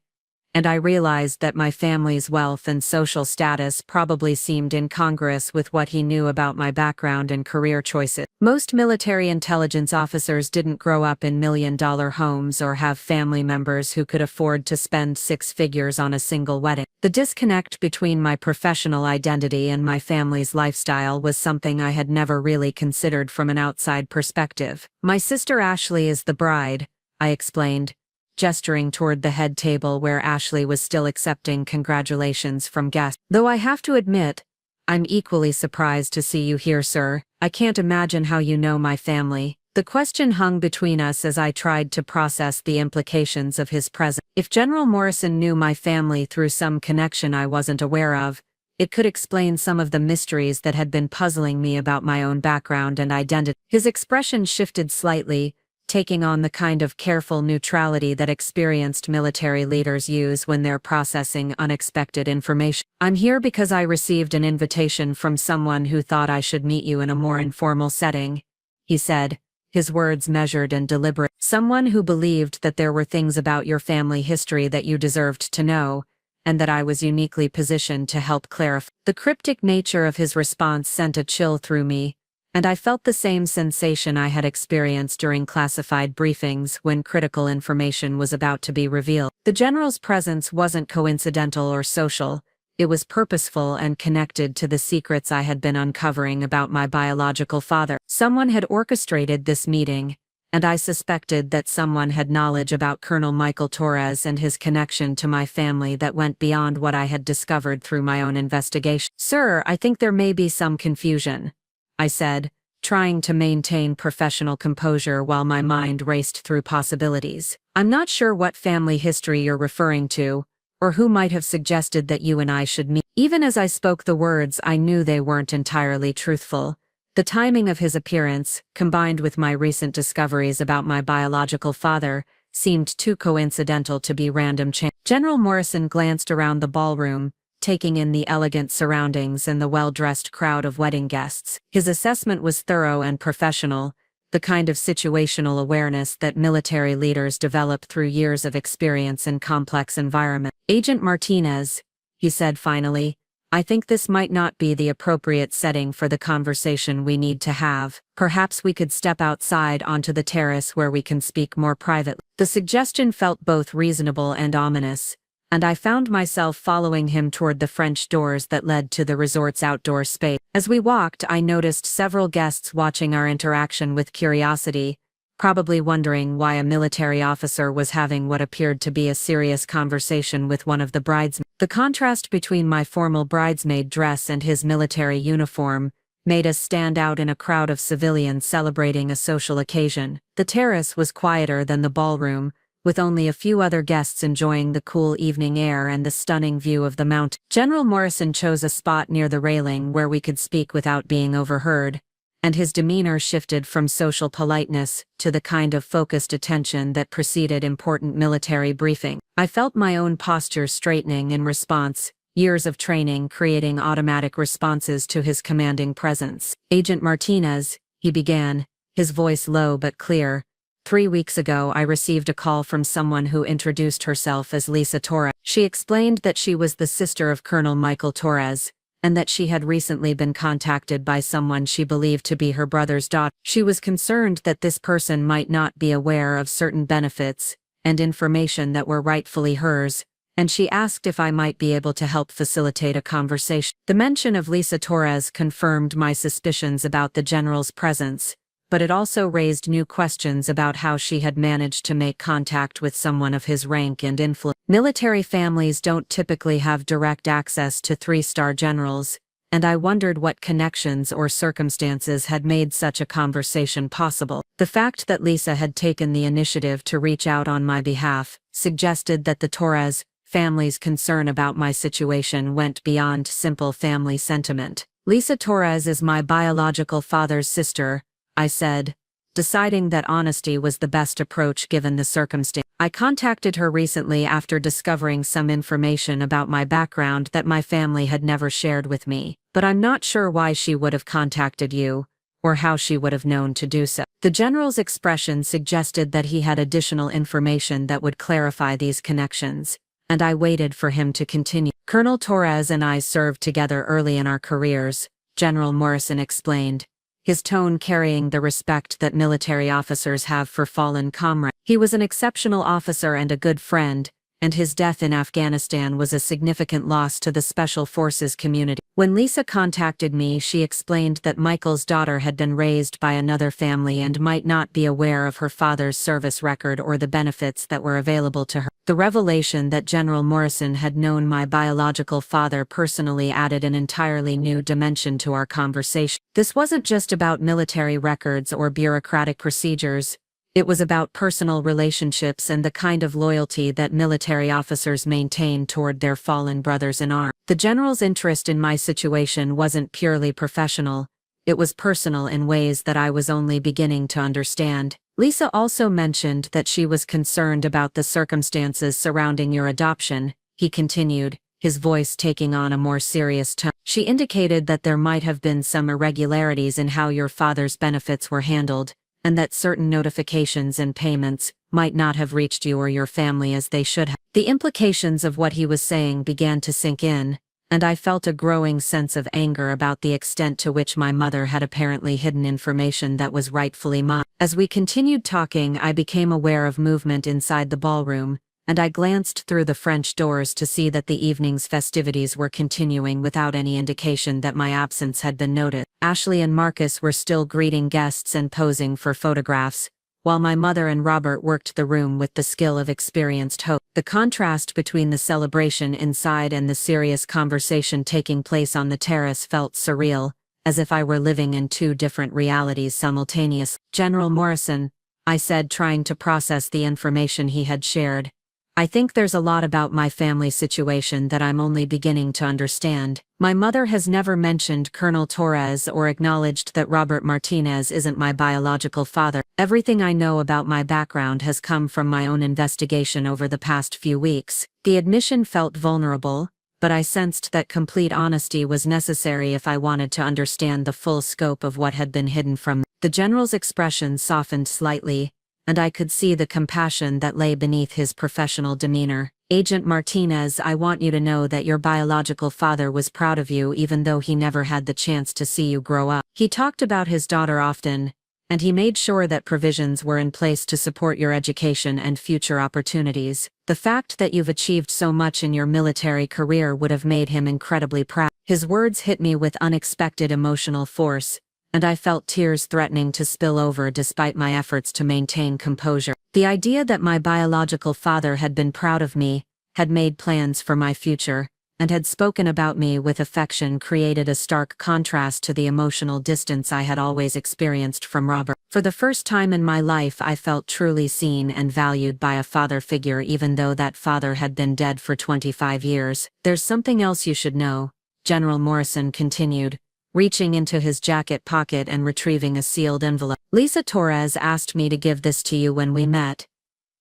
and I realized that my family's wealth and social status probably seemed incongruous with what he knew about my background and career choices. Most military intelligence officers didn't grow up in million-dollar homes or have family members who could afford to spend six figures on a single wedding. The disconnect between my professional identity and my family's lifestyle was something I had never really considered from an outside perspective. "My sister Ashley is the bride," I explained, gesturing toward the head table where Ashley was still accepting congratulations from guests. "Though I have to admit, I'm equally surprised to see you here, sir. I can't imagine how you know my family." The question hung between us as I tried to process the implications of his presence. If General Morrison knew my family through some connection I wasn't aware of, it could explain some of the mysteries that had been puzzling me about my own background and identity. His expression shifted slightly, taking on the kind of careful neutrality that experienced military leaders use when they're processing unexpected information. "I'm here because I received an invitation from someone who thought I should meet you in a more informal setting," he said, his words measured and deliberate. "Someone who believed that there were things about your family history that you deserved to know, and that I was uniquely positioned to help clarify." The cryptic nature of his response sent a chill through me, and I felt the same sensation I had experienced during classified briefings when critical information was about to be revealed. The general's presence wasn't coincidental or social, it was purposeful and connected to the secrets I had been uncovering about my biological father. Someone had orchestrated this meeting, and I suspected that someone had knowledge about Colonel Michael Torres and his connection to my family that went beyond what I had discovered through my own investigation. "Sir, I think there may be some confusion," I said, trying to maintain professional composure while my mind raced through possibilities. "I'm not sure what family history you're referring to, or who might have suggested that you and I should meet." Even as I spoke the words, I knew they weren't entirely truthful. The timing of his appearance, combined with my recent discoveries about my biological father, seemed too coincidental to be random chance. General Morrison glanced around the ballroom, taking in the elegant surroundings and the well-dressed crowd of wedding guests. His assessment was thorough and professional, the kind of situational awareness that military leaders develop through years of experience in complex environments. "Agent Martinez," he said finally, "I think this might not be the appropriate setting for the conversation we need to have. Perhaps we could step outside onto the terrace where we can speak more privately." The suggestion felt both reasonable and ominous, and I found myself following him toward the French doors that led to the resort's outdoor space. As we walked, I noticed several guests watching our interaction with curiosity, probably wondering why a military officer was having what appeared to be a serious conversation with one of the bridesmaids. The contrast between my formal bridesmaid dress and his military uniform made us stand out in a crowd of civilians celebrating a social occasion. The terrace was quieter than the ballroom, with only a few other guests enjoying the cool evening air and the stunning view of the mountain. General Morrison chose a spot near the railing where we could speak without being overheard, and his demeanor shifted from social politeness to the kind of focused attention that preceded important military briefing. I felt my own posture straightening in response, years of training creating automatic responses to his commanding presence. "Agent Martinez," he began, his voice low but clear. "3 weeks ago I received a call from someone who introduced herself as Lisa Torres. She explained that she was the sister of Colonel Michael Torres, and that she had recently been contacted by someone she believed to be her brother's daughter. She was concerned that this person might not be aware of certain benefits and information that were rightfully hers, and she asked if I might be able to help facilitate a conversation." The mention of Lisa Torres confirmed my suspicions about the general's presence, but it also raised new questions about how she had managed to make contact with someone of his rank and influence. Military families don't typically have direct access to 3-star generals, and I wondered what connections or circumstances had made such a conversation possible. The fact that Lisa had taken the initiative to reach out on my behalf suggested that the Torres family's concern about my situation went beyond simple family sentiment. "Lisa Torres is my biological father's sister," I said, deciding that honesty was the best approach given the circumstance. "I contacted her recently after discovering some information about my background that my family had never shared with me, but I'm not sure why she would have contacted you, or how she would have known to do so." The general's expression suggested that he had additional information that would clarify these connections, and I waited for him to continue. "Colonel Torres and I served together early in our careers," General Morrison explained, his tone carrying the respect that military officers have for fallen comrades. "He was an exceptional officer and a good friend, and his death in Afghanistan was a significant loss to the Special Forces community. When Lisa contacted me, she explained that Michael's daughter had been raised by another family and might not be aware of her father's service record or the benefits that were available to her." The revelation that General Morrison had known my biological father personally added an entirely new dimension to our conversation. This wasn't just about military records or bureaucratic procedures. It was about personal relationships and the kind of loyalty that military officers maintain toward their fallen brothers in arms. The general's interest in my situation wasn't purely professional. It was personal in ways that I was only beginning to understand. "Lisa also mentioned that she was concerned about the circumstances surrounding your adoption," he continued, his voice taking on a more serious tone. "She indicated that there might have been some irregularities in how your father's benefits were handled, and that certain notifications and payments might not have reached you or your family as they should have." The implications of what he was saying began to sink in, and I felt a growing sense of anger about the extent to which my mother had apparently hidden information that was rightfully mine. As we continued talking, I became aware of movement inside the ballroom, and I glanced through the French doors to see that the evening's festivities were continuing without any indication that my absence had been noticed. Ashley and Marcus were still greeting guests and posing for photographs, while my mother and Robert worked the room with the skill of experienced hosts. The contrast between the celebration inside and the serious conversation taking place on the terrace felt surreal, as if I were living in 2 different realities simultaneously. "General Morrison," I said, trying to process the information he had shared, "I think there's a lot about my family situation that I'm only beginning to understand. My mother has never mentioned Colonel Torres or acknowledged that Robert Martinez isn't my biological father. Everything I know about my background has come from my own investigation over the past few weeks." The admission felt vulnerable, but I sensed that complete honesty was necessary if I wanted to understand the full scope of what had been hidden from me. The general's expression softened slightly, and I could see the compassion that lay beneath his professional demeanor. "Agent Martinez, I want you to know that your biological father was proud of you even though he never had the chance to see you grow up. He talked about his daughter often, and he made sure that provisions were in place to support your education and future opportunities. The fact that you've achieved so much in your military career would have made him incredibly proud." His words hit me with unexpected emotional force, and I felt tears threatening to spill over despite my efforts to maintain composure. The idea that my biological father had been proud of me, had made plans for my future, and had spoken about me with affection created a stark contrast to the emotional distance I had always experienced from Robert. For the first time in my life I felt truly seen and valued by a father figure even though that father had been dead for 25 years. "There's something else you should know," General Morrison continued, reaching into his jacket pocket and retrieving a sealed envelope. "Lisa Torres asked me to give this to you when we met.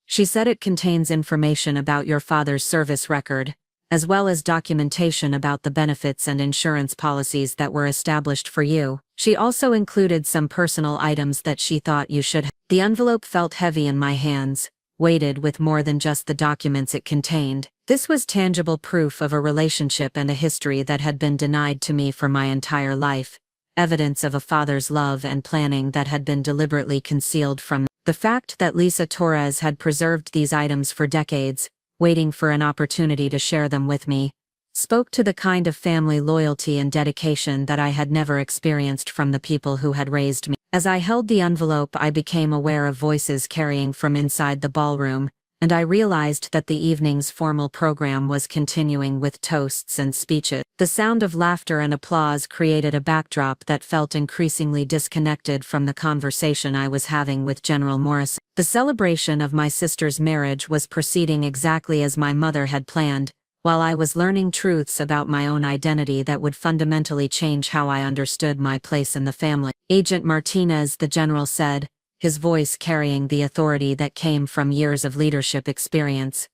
She said it contains information about your father's service record, as well as documentation about the benefits and insurance policies that were established for you. She also included some personal items that she thought you should have." The envelope felt heavy in my hands, weighted with more than just the documents it contained. This was tangible proof of a relationship and a history that had been denied to me for my entire life, evidence of a father's love and planning that had been deliberately concealed from me. The fact that Lisa Torres had preserved these items for decades, waiting for an opportunity to share them with me, spoke to the kind of family loyalty and dedication that I had never experienced from the people who had raised me. As I held the envelope, I became aware of voices carrying from inside the ballroom, and I realized that the evening's formal program was continuing with toasts and speeches. The sound of laughter and applause created a backdrop that felt increasingly disconnected from the conversation I was having with General Morrison. The celebration of my sister's marriage was proceeding exactly as my mother had planned, while I was learning truths about my own identity that would fundamentally change how I understood my place in the family. "Agent Martinez," the general said, his voice carrying the authority that came from years of leadership experience.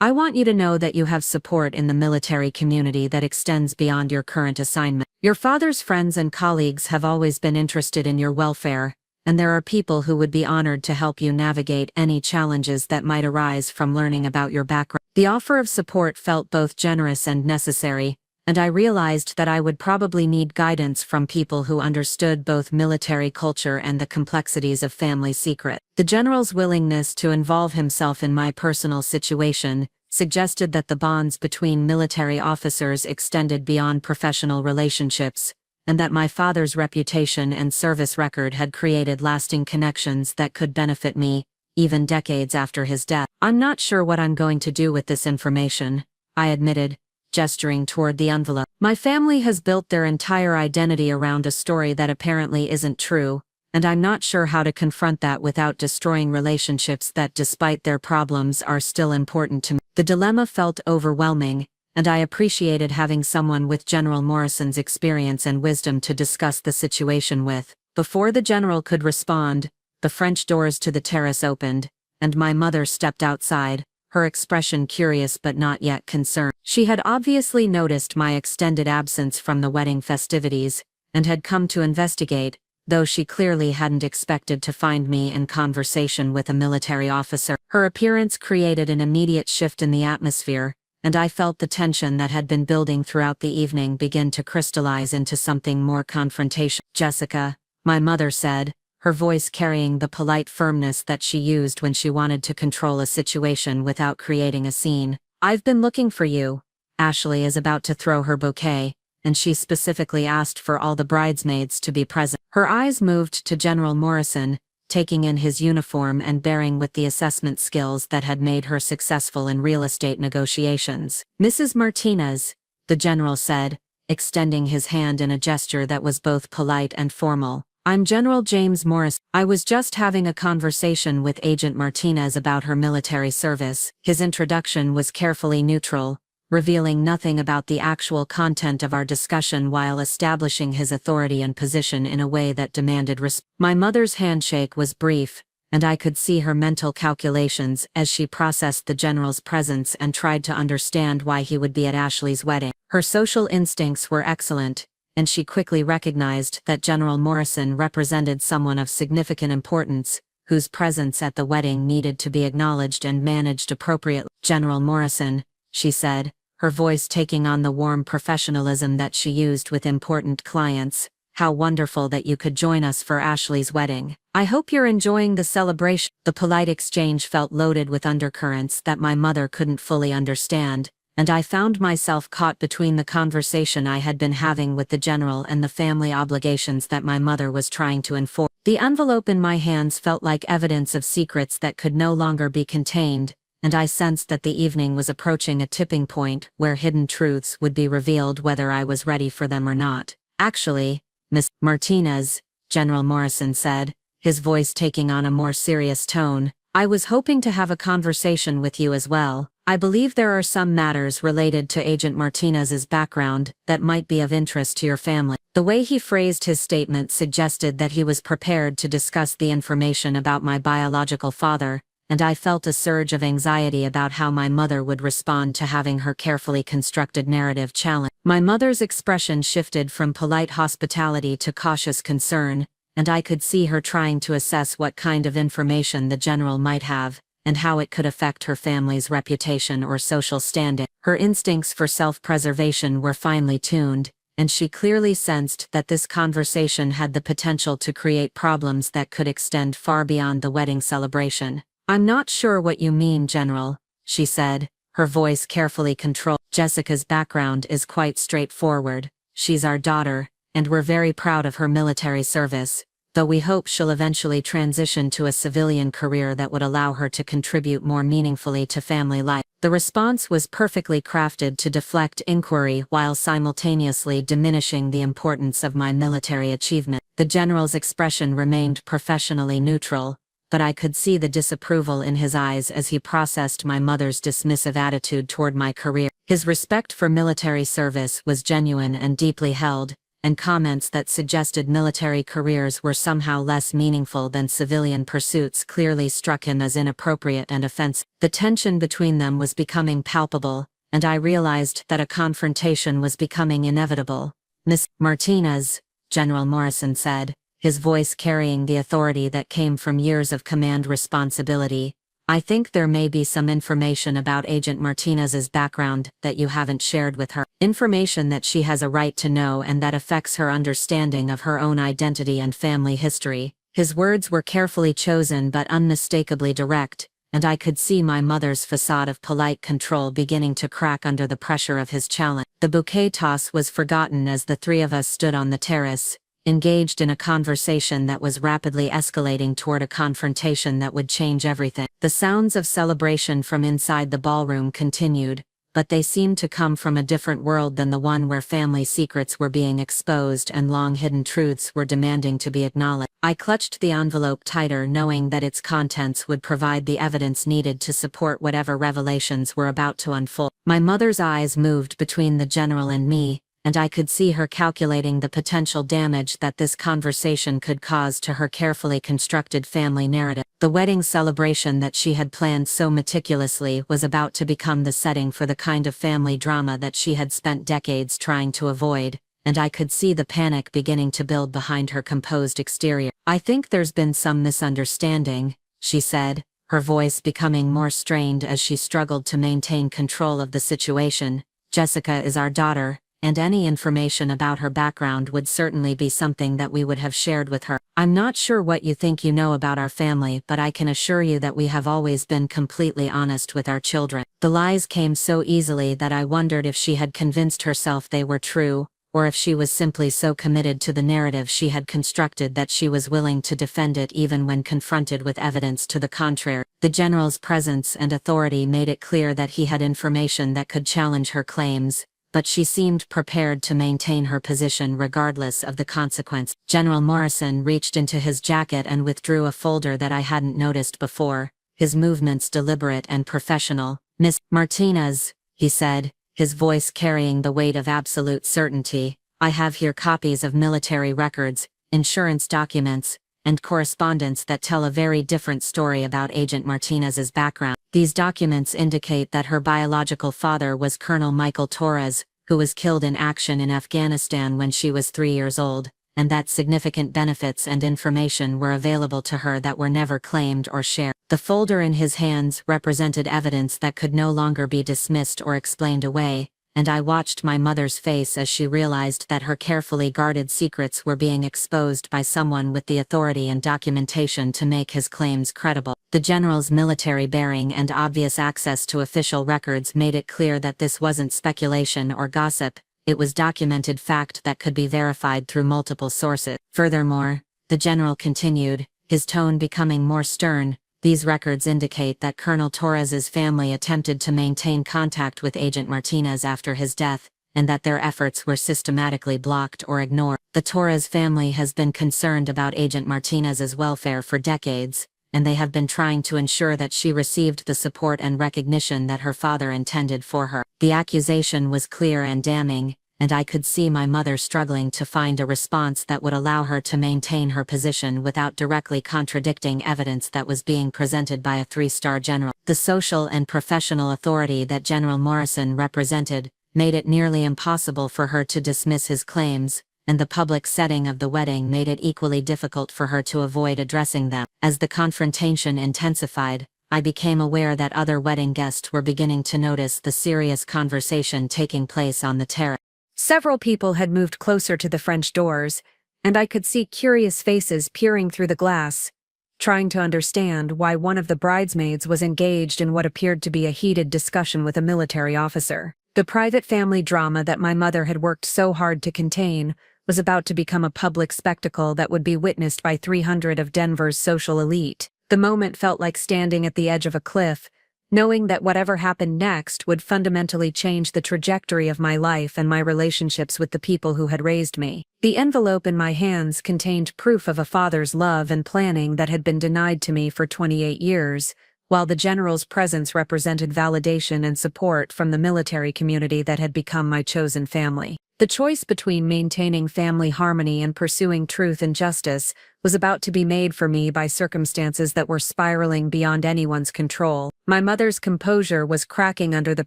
"I want you to know that you have support in the military community that extends beyond your current assignment. Your father's friends and colleagues have always been interested in your welfare, and there are people who would be honored to help you navigate any challenges that might arise from learning about your background." The offer of support felt both generous and necessary, and I realized that I would probably need guidance from people who understood both military culture and the complexities of family secret. The general's willingness to involve himself in my personal situation suggested that the bonds between military officers extended beyond professional relationships, and that my father's reputation and service record had created lasting connections that could benefit me, even decades after his death. "I'm not sure what I'm going to do with this information," I admitted, gesturing toward the envelope. "My family has built their entire identity around a story that apparently isn't true, and I'm not sure how to confront that without destroying relationships that, despite their problems, are still important to me." The dilemma felt overwhelming, and I appreciated having someone with General Morrison's experience and wisdom to discuss the situation with. Before the general could respond, the French doors to the terrace opened, and my mother stepped outside, her expression curious but not yet concerned. She had obviously noticed my extended absence from the wedding festivities, and had come to investigate, though she clearly hadn't expected to find me in conversation with a military officer. Her appearance created an immediate shift in the atmosphere, and I felt the tension that had been building throughout the evening begin to crystallize into something more confrontational. "Jessica," my mother said, her voice carrying the polite firmness that she used when she wanted to control a situation without creating a scene. "I've been looking for you." Ashley is about to throw her bouquet, and she specifically asked for all the bridesmaids to be present. Her eyes moved to General Morrison, taking in his uniform and bearing with the assessment skills that had made her successful in real estate negotiations. "Mrs. Martinez," the general said, extending his hand in a gesture that was both polite and formal. "I'm General James Morris. I was just having a conversation with Agent Martinez about her military service." His introduction was carefully neutral, revealing nothing about the actual content of our discussion while establishing his authority and position in a way that demanded respect. My mother's handshake was brief, and I could see her mental calculations as she processed the general's presence and tried to understand why he would be at Ashley's wedding. Her social instincts were excellent, and she quickly recognized that General Morrison represented someone of significant importance, whose presence at the wedding needed to be acknowledged and managed appropriately. "General Morrison," she said, her voice taking on the warm professionalism that she used with important clients, "how wonderful that you could join us for Ashley's wedding. I hope you're enjoying the celebration." The polite exchange felt loaded with undercurrents that my mother couldn't fully understand, and I found myself caught between the conversation I had been having with the general and the family obligations that my mother was trying to enforce. The envelope in my hands felt like evidence of secrets that could no longer be contained, and I sensed that the evening was approaching a tipping point where hidden truths would be revealed whether I was ready for them or not. "Actually, Miss Martinez," General Morrison said, his voice taking on a more serious tone, "I was hoping to have a conversation with you as well. I believe there are some matters related to Agent Martinez's background that might be of interest to your family." The way he phrased his statement suggested that he was prepared to discuss the information about my biological father, and I felt a surge of anxiety about how my mother would respond to having her carefully constructed narrative challenged. My mother's expression shifted from polite hospitality to cautious concern, and I could see her trying to assess what kind of information the general might have, and how it could affect her family's reputation or social standing. Her instincts for self-preservation were finely tuned, and she clearly sensed that this conversation had the potential to create problems that could extend far beyond the wedding celebration. "I'm not sure what you mean, General," she said, her voice carefully controlled. "Jessica's background is quite straightforward. She's our daughter, and we're very proud of her military service, though we hope she'll eventually transition to a civilian career that would allow her to contribute more meaningfully to family life." The response was perfectly crafted to deflect inquiry while simultaneously diminishing the importance of my military achievement. The general's expression remained professionally neutral, but I could see the disapproval in his eyes as he processed my mother's dismissive attitude toward my career. His respect for military service was genuine and deeply held, and comments that suggested military careers were somehow less meaningful than civilian pursuits clearly struck him as inappropriate and offensive. The tension between them was becoming palpable, and I realized that a confrontation was becoming inevitable. "Miss Martinez," General Morrison said, his voice carrying the authority that came from years of command responsibility, "I think there may be some information about Agent Martinez's background that you haven't shared with her. Information that she has a right to know and that affects her understanding of her own identity and family history." His words were carefully chosen but unmistakably direct, and I could see my mother's facade of polite control beginning to crack under the pressure of his challenge. The bouquet toss was forgotten as the three of us stood on the terrace, engaged in a conversation that was rapidly escalating toward a confrontation that would change everything. The sounds of celebration from inside the ballroom continued, but they seemed to come from a different world than the one where family secrets were being exposed and long-hidden truths were demanding to be acknowledged. I clutched the envelope tighter, knowing that its contents would provide the evidence needed to support whatever revelations were about to unfold. My mother's eyes moved between the general and me, and I could see her calculating the potential damage that this conversation could cause to her carefully constructed family narrative. The wedding celebration that she had planned so meticulously was about to become the setting for the kind of family drama that she had spent decades trying to avoid, and I could see the panic beginning to build behind her composed exterior. "I think there's been some misunderstanding," she said, her voice becoming more strained as she struggled to maintain control of the situation. "Jessica is our daughter, and any information about her background would certainly be something that we would have shared with her. I'm not sure what you think you know about our family, but I can assure you that we have always been completely honest with our children." The lies came so easily that I wondered if she had convinced herself they were true, or if she was simply so committed to the narrative she had constructed that she was willing to defend it even when confronted with evidence to the contrary. The general's presence and authority made it clear that he had information that could challenge her claims, but she seemed prepared to maintain her position regardless of the consequence. General Morrison reached into his jacket and withdrew a folder that I hadn't noticed before, his movements deliberate and professional. "Miss Martinez," he said, his voice carrying the weight of absolute certainty, "I have here copies of military records, insurance documents, and correspondence that tell a very different story about Agent Martinez's background. These documents indicate that her biological father was Colonel Michael Torres, who was killed in action in Afghanistan when she was 3 years old, and that significant benefits and information were available to her that were never claimed or shared." The folder in his hands represented evidence that could no longer be dismissed or explained away, and I watched my mother's face as she realized that her carefully guarded secrets were being exposed by someone with the authority and documentation to make his claims credible. The general's military bearing and obvious access to official records made it clear that this wasn't speculation or gossip, it was documented fact that could be verified through multiple sources. Furthermore, the general continued, his tone becoming more stern, these records indicate that Colonel Torres's family attempted to maintain contact with Agent Martinez after his death, and that their efforts were systematically blocked or ignored. The Torres family has been concerned about Agent Martinez's welfare for decades, and they have been trying to ensure that she received the support and recognition that her father intended for her. The accusation was clear and damning, and I could see my mother struggling to find a response that would allow her to maintain her position without directly contradicting evidence that was being presented by a three-star general. The social and professional authority that General Morrison represented made it nearly impossible for her to dismiss his claims, and the public setting of the wedding made it equally difficult for her to avoid addressing them. As the confrontation intensified, I became aware that other wedding guests were beginning to notice the serious conversation taking place on the terrace. Several people had moved closer to the French doors, and I could see curious faces peering through the glass, trying to understand why one of the bridesmaids was engaged in what appeared to be a heated discussion with a military officer. The private family drama that my mother had worked so hard to contain was about to become a public spectacle that would be witnessed by 300 of Denver's social elite. The moment felt like standing at the edge of a cliff, knowing that whatever happened next would fundamentally change the trajectory of my life and my relationships with the people who had raised me. The envelope in my hands contained proof of a father's love and planning that had been denied to me for 28 years, while the general's presence represented validation and support from the military community that had become my chosen family. The choice between maintaining family harmony and pursuing truth and justice was about to be made for me by circumstances that were spiraling beyond anyone's control. My mother's composure was cracking under the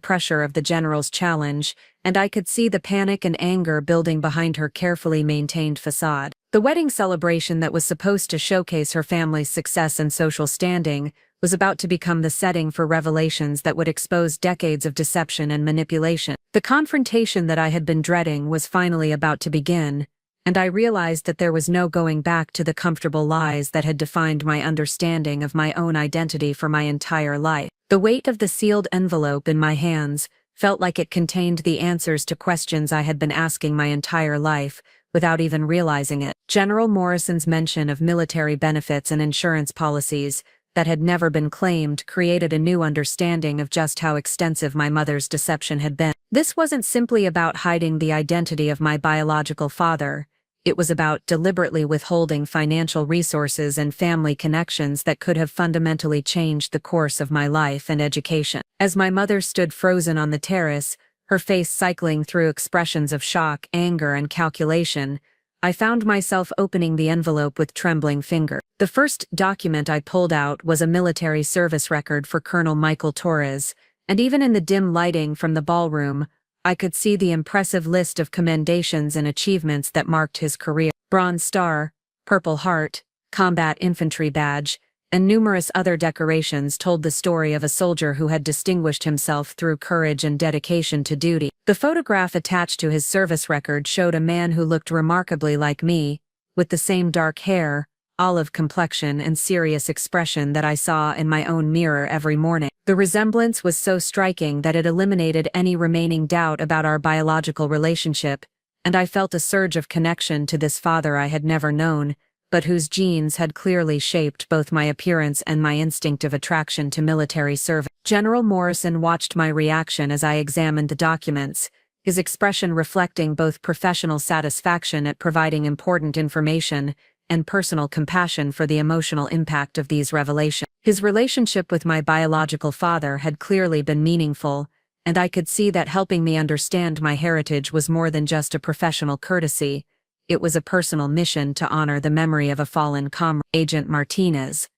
pressure of the general's challenge, and I could see the panic and anger building behind her carefully maintained facade. The wedding celebration that was supposed to showcase her family's success and social standing was about to become the setting for revelations that would expose decades of deception and manipulation. The confrontation that I had been dreading was finally about to begin, and I realized that there was no going back to the comfortable lies that had defined my understanding of my own identity for my entire life. The weight of the sealed envelope in my hands felt like it contained the answers to questions I had been asking my entire life, without even realizing it. General Morrison's mention of military benefits and insurance policies that had never been claimed created a new understanding of just how extensive my mother's deception had been. This wasn't simply about hiding the identity of my biological father. It was about deliberately withholding financial resources and family connections that could have fundamentally changed the course of my life and education. As my mother stood frozen on the terrace, her face cycling through expressions of shock, anger, and calculation, I found myself opening the envelope with trembling fingers. The first document I pulled out was a military service record for Colonel Michael Torres, and even in the dim lighting from the ballroom, I could see the impressive list of commendations and achievements that marked his career. Bronze Star, Purple Heart, Combat Infantry Badge, and numerous other decorations told the story of a soldier who had distinguished himself through courage and dedication to duty. The photograph attached to his service record showed a man who looked remarkably like me, with the same dark hair, olive complexion, and serious expression that I saw in my own mirror every morning. The resemblance was so striking that it eliminated any remaining doubt about our biological relationship, and I felt a surge of connection to this father I had never known, but whose genes had clearly shaped both my appearance and my instinctive attraction to military service. General Morrison watched my reaction as I examined the documents, his expression reflecting both professional satisfaction at providing important information and personal compassion for the emotional impact of these revelations. His relationship with my biological father had clearly been meaningful, and I could see that helping me understand my heritage was more than just a professional courtesy. It was a personal mission to honor the memory of a fallen comrade. Agent Martinez,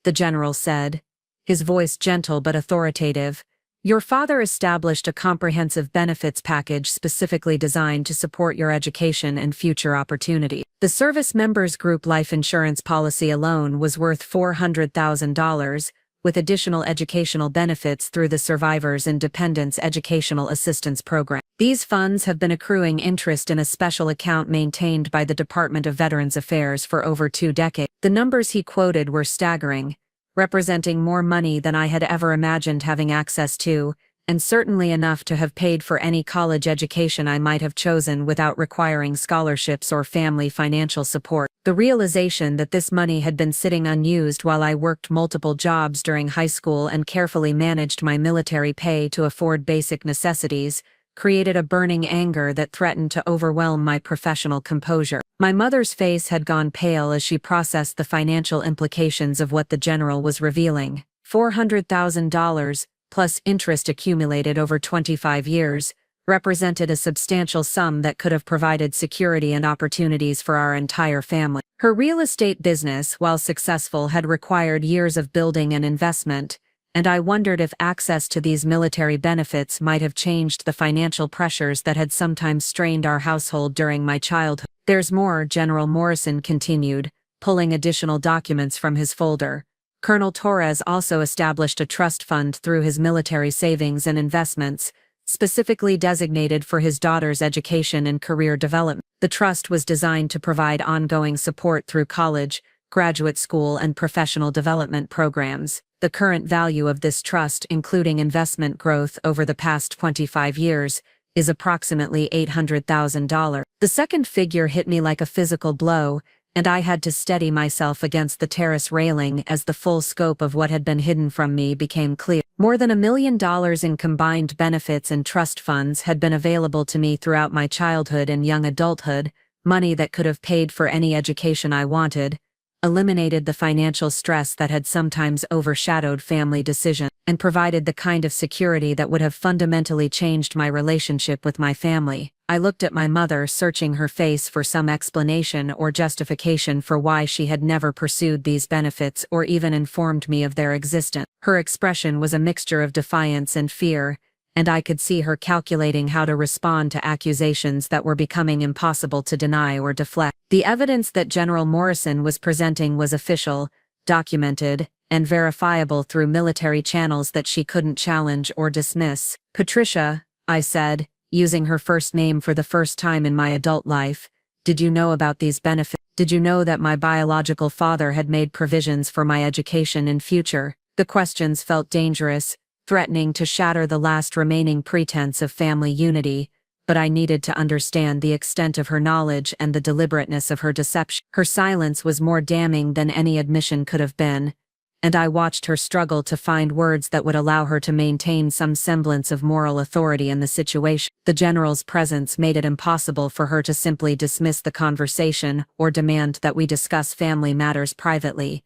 the general said, his voice gentle but authoritative, your father established a comprehensive benefits package specifically designed to support your education and future opportunities. The service members group life insurance policy alone was worth $400,000, with additional educational benefits through the Survivors Independence Educational Assistance Program. These funds have been accruing interest in a special account maintained by the Department of Veterans Affairs for over 2 decades. The numbers he quoted were staggering, representing more money than I had ever imagined having access to, and certainly enough to have paid for any college education I might have chosen without requiring scholarships or family financial support. The realization that this money had been sitting unused while I worked multiple jobs during high school and carefully managed my military pay to afford basic necessities created a burning anger that threatened to overwhelm my professional composure. My mother's face had gone pale as she processed the financial implications of what the general was revealing. $400,000, plus interest accumulated over 25 years, represented a substantial sum that could have provided security and opportunities for our entire family. Her real estate business, while successful, had required years of building and investment, and I wondered if access to these military benefits might have changed the financial pressures that had sometimes strained our household during my childhood. "There's more," General Morrison continued, pulling additional documents from his folder. "Colonel Torres also established a trust fund through his military savings and investments, specifically designated for his daughter's education and career development. The trust was designed to provide ongoing support through college, graduate school, and professional development programs. The current value of this trust, including investment growth over the past 25 years, is approximately $800,000. The second figure hit me like a physical blow, and I had to steady myself against the terrace railing as the full scope of what had been hidden from me became clear. More than $1 million in combined benefits and trust funds had been available to me throughout my childhood and young adulthood, money that could have paid for any education I wanted, eliminated the financial stress that had sometimes overshadowed family decisions, and provided the kind of security that would have fundamentally changed my relationship with my family. I looked at my mother, searching her face for some explanation or justification for why she had never pursued these benefits or even informed me of their existence. Her expression was a mixture of defiance and fear, and I could see her calculating how to respond to accusations that were becoming impossible to deny or deflect. The evidence that General Morrison was presenting was official, documented, and verifiable through military channels that she couldn't challenge or dismiss. "Patricia," I said, using her first name for the first time in my adult life, "did you know about these benefits? Did you know that my biological father had made provisions for my education and future?" The questions felt dangerous, threatening to shatter the last remaining pretense of family unity, but I needed to understand the extent of her knowledge and the deliberateness of her deception. Her silence was more damning than any admission could have been, and I watched her struggle to find words that would allow her to maintain some semblance of moral authority in the situation. The general's presence made it impossible for her to simply dismiss the conversation or demand that we discuss family matters privately,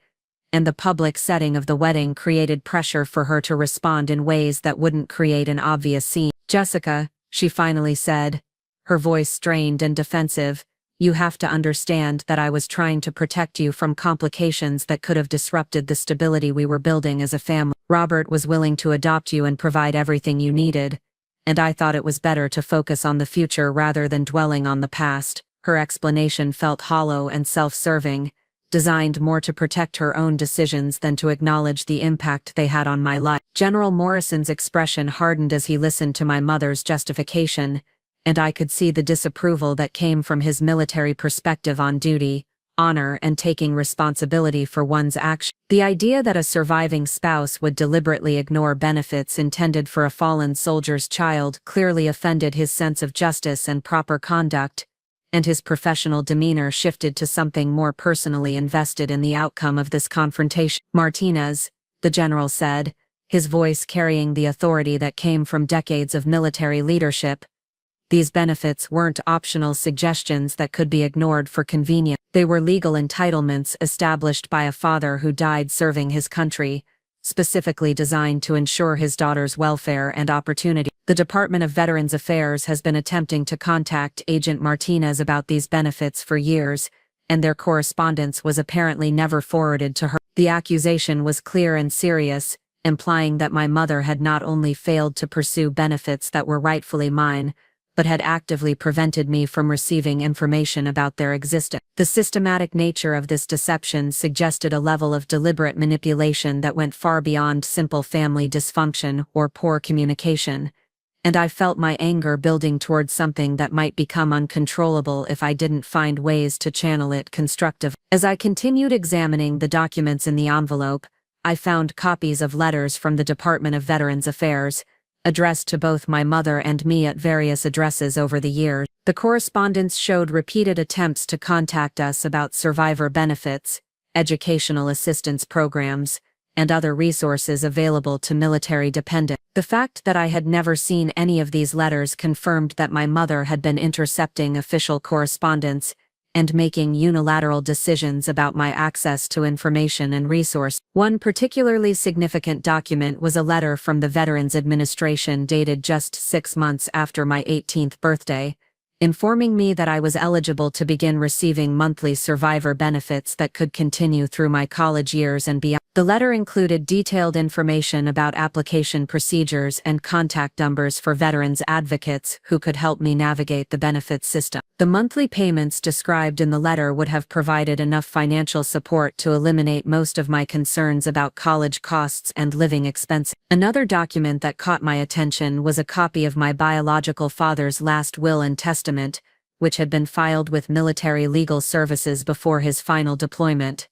and the public setting of the wedding created pressure for her to respond in ways that wouldn't create an obvious scene. "Jessica," she finally said, her voice strained and defensive, "you have to understand that I was trying to protect you from complications that could have disrupted the stability we were building as a family. Robert was willing to adopt you and provide everything you needed, and I thought it was better to focus on the future rather than dwelling on the past." Her explanation felt hollow and self-serving, designed more to protect her own decisions than to acknowledge the impact they had on my life. General Morrison's expression hardened as he listened to my mother's justification, and I could see the disapproval that came from his military perspective on duty, honor, and taking responsibility for one's actions. The idea that a surviving spouse would deliberately ignore benefits intended for a fallen soldier's child clearly offended his sense of justice and proper conduct, and his professional demeanor shifted to something more personally invested in the outcome of this confrontation. "Martinez," the general said, his voice carrying the authority that came from decades of military leadership, "these benefits weren't optional suggestions that could be ignored for convenience. They were legal entitlements established by a father who died serving his country, specifically designed to ensure his daughter's welfare and opportunity. The Department of Veterans Affairs has been attempting to contact Agent Martinez about these benefits for years, and their correspondence was apparently never forwarded to her." The accusation was clear and serious, implying that my mother had not only failed to pursue benefits that were rightfully mine, but had actively prevented me from receiving information about their existence. The systematic nature of this deception suggested a level of deliberate manipulation that went far beyond simple family dysfunction or poor communication, and I felt my anger building towards something that might become uncontrollable if I didn't find ways to channel it constructively. As I continued examining the documents in the envelope, I found copies of letters from the Department of Veterans Affairs, addressed to both my mother and me at various addresses over the years. The correspondence showed repeated attempts to contact us about survivor benefits, educational assistance programs, and other resources available to military dependents. The fact that I had never seen any of these letters confirmed that my mother had been intercepting official correspondence and making unilateral decisions about my access to information and resource. One particularly significant document was a letter from the Veterans Administration dated just 6 months after my 18th birthday, informing me that I was eligible to begin receiving monthly survivor benefits that could continue through my college years and beyond. The letter included detailed information about application procedures and contact numbers for veterans advocates who could help me navigate the benefits system. The monthly payments described in the letter would have provided enough financial support to eliminate most of my concerns about college costs and living expenses. Another document that caught my attention was a copy of my biological father's last will and testament, which had been filed with Military Legal Services before his final deployment.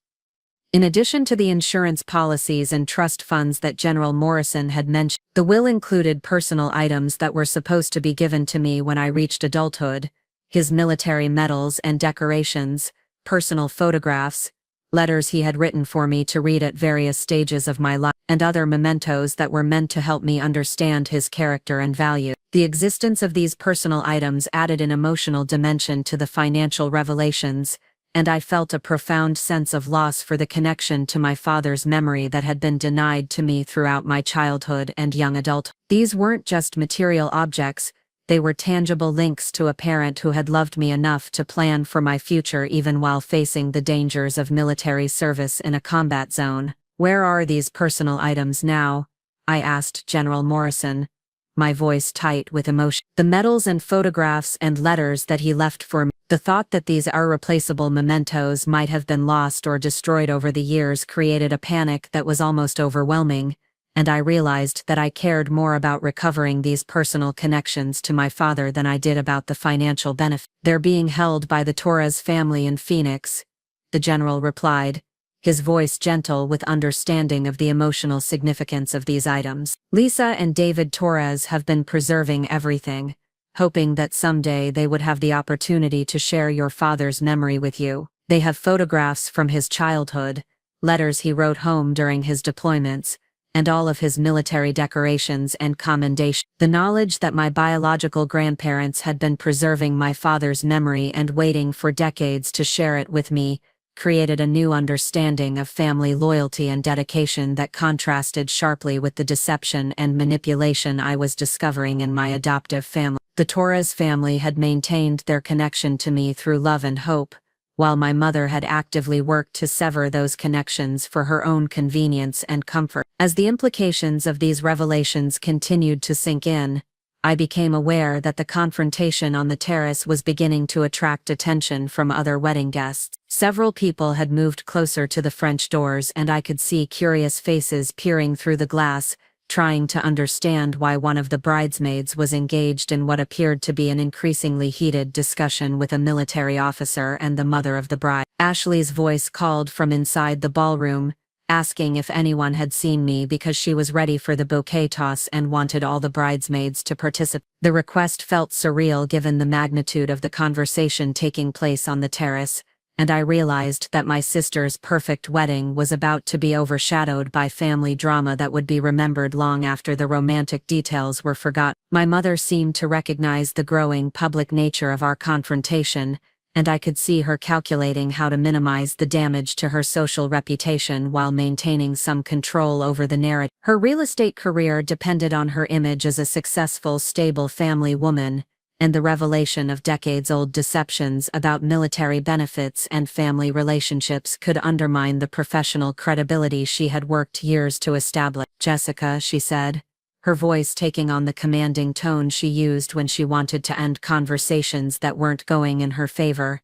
In addition to the insurance policies and trust funds that General Morrison had mentioned, the will included personal items that were supposed to be given to me when I reached adulthood: his military medals and decorations, personal photographs, letters he had written for me to read at various stages of my life, and other mementos that were meant to help me understand his character and value. The existence of these personal items added an emotional dimension to the financial revelations, and I felt a profound sense of loss for the connection to my father's memory that had been denied to me throughout my childhood and young adulthood. These weren't just material objects, they were tangible links to a parent who had loved me enough to plan for my future even while facing the dangers of military service in a combat zone. "Where are these personal items now?" I asked General Morrison, my voice tight with emotion. "The medals and photographs and letters that he left for me." The thought that these irreplaceable mementos might have been lost or destroyed over the years created a panic that was almost overwhelming, and I realized that I cared more about recovering these personal connections to my father than I did about the financial benefit. "They're being held by the Torres family in Phoenix," the general replied, his voice gentle with understanding of the emotional significance of these items. "Lisa and David Torres have been preserving everything, hoping that someday they would have the opportunity to share your father's memory with you. They have photographs from his childhood, letters he wrote home during his deployments, and all of his military decorations and commendations." The knowledge that my biological grandparents had been preserving my father's memory and waiting for decades to share it with me created a new understanding of family loyalty and dedication that contrasted sharply with the deception and manipulation I was discovering in my adoptive family. The Torres family had maintained their connection to me through love and hope, while my mother had actively worked to sever those connections for her own convenience and comfort. As the implications of these revelations continued to sink in, I became aware that the confrontation on the terrace was beginning to attract attention from other wedding guests. Several people had moved closer to the French doors, and I could see curious faces peering through the glass, trying to understand why one of the bridesmaids was engaged in what appeared to be an increasingly heated discussion with a military officer and the mother of the bride. Ashley's voice called from inside the ballroom, asking if anyone had seen me because she was ready for the bouquet toss and wanted all the bridesmaids to participate. The request felt surreal given the magnitude of the conversation taking place on the terrace, and I realized that my sister's perfect wedding was about to be overshadowed by family drama that would be remembered long after the romantic details were forgotten. My mother seemed to recognize the growing public nature of our confrontation, and I could see her calculating how to minimize the damage to her social reputation while maintaining some control over the narrative. Her real estate career depended on her image as a successful, stable family woman, and the revelation of decades-old deceptions about military benefits and family relationships could undermine the professional credibility she had worked years to establish. "Jessica," she said, her voice taking on the commanding tone she used when she wanted to end conversations that weren't going in her favor.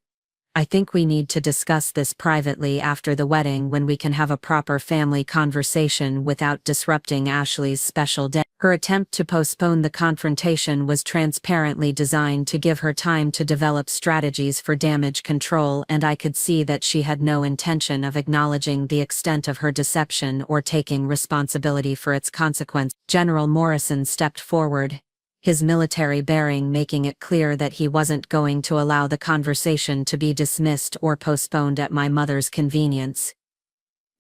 "I think we need to discuss this privately after the wedding when we can have a proper family conversation without disrupting Ashley's special day." Her attempt to postpone the confrontation was transparently designed to give her time to develop strategies for damage control, and I could see that she had no intention of acknowledging the extent of her deception or taking responsibility for its consequences. General Morrison stepped forward, his military bearing making it clear that he wasn't going to allow the conversation to be dismissed or postponed at my mother's convenience.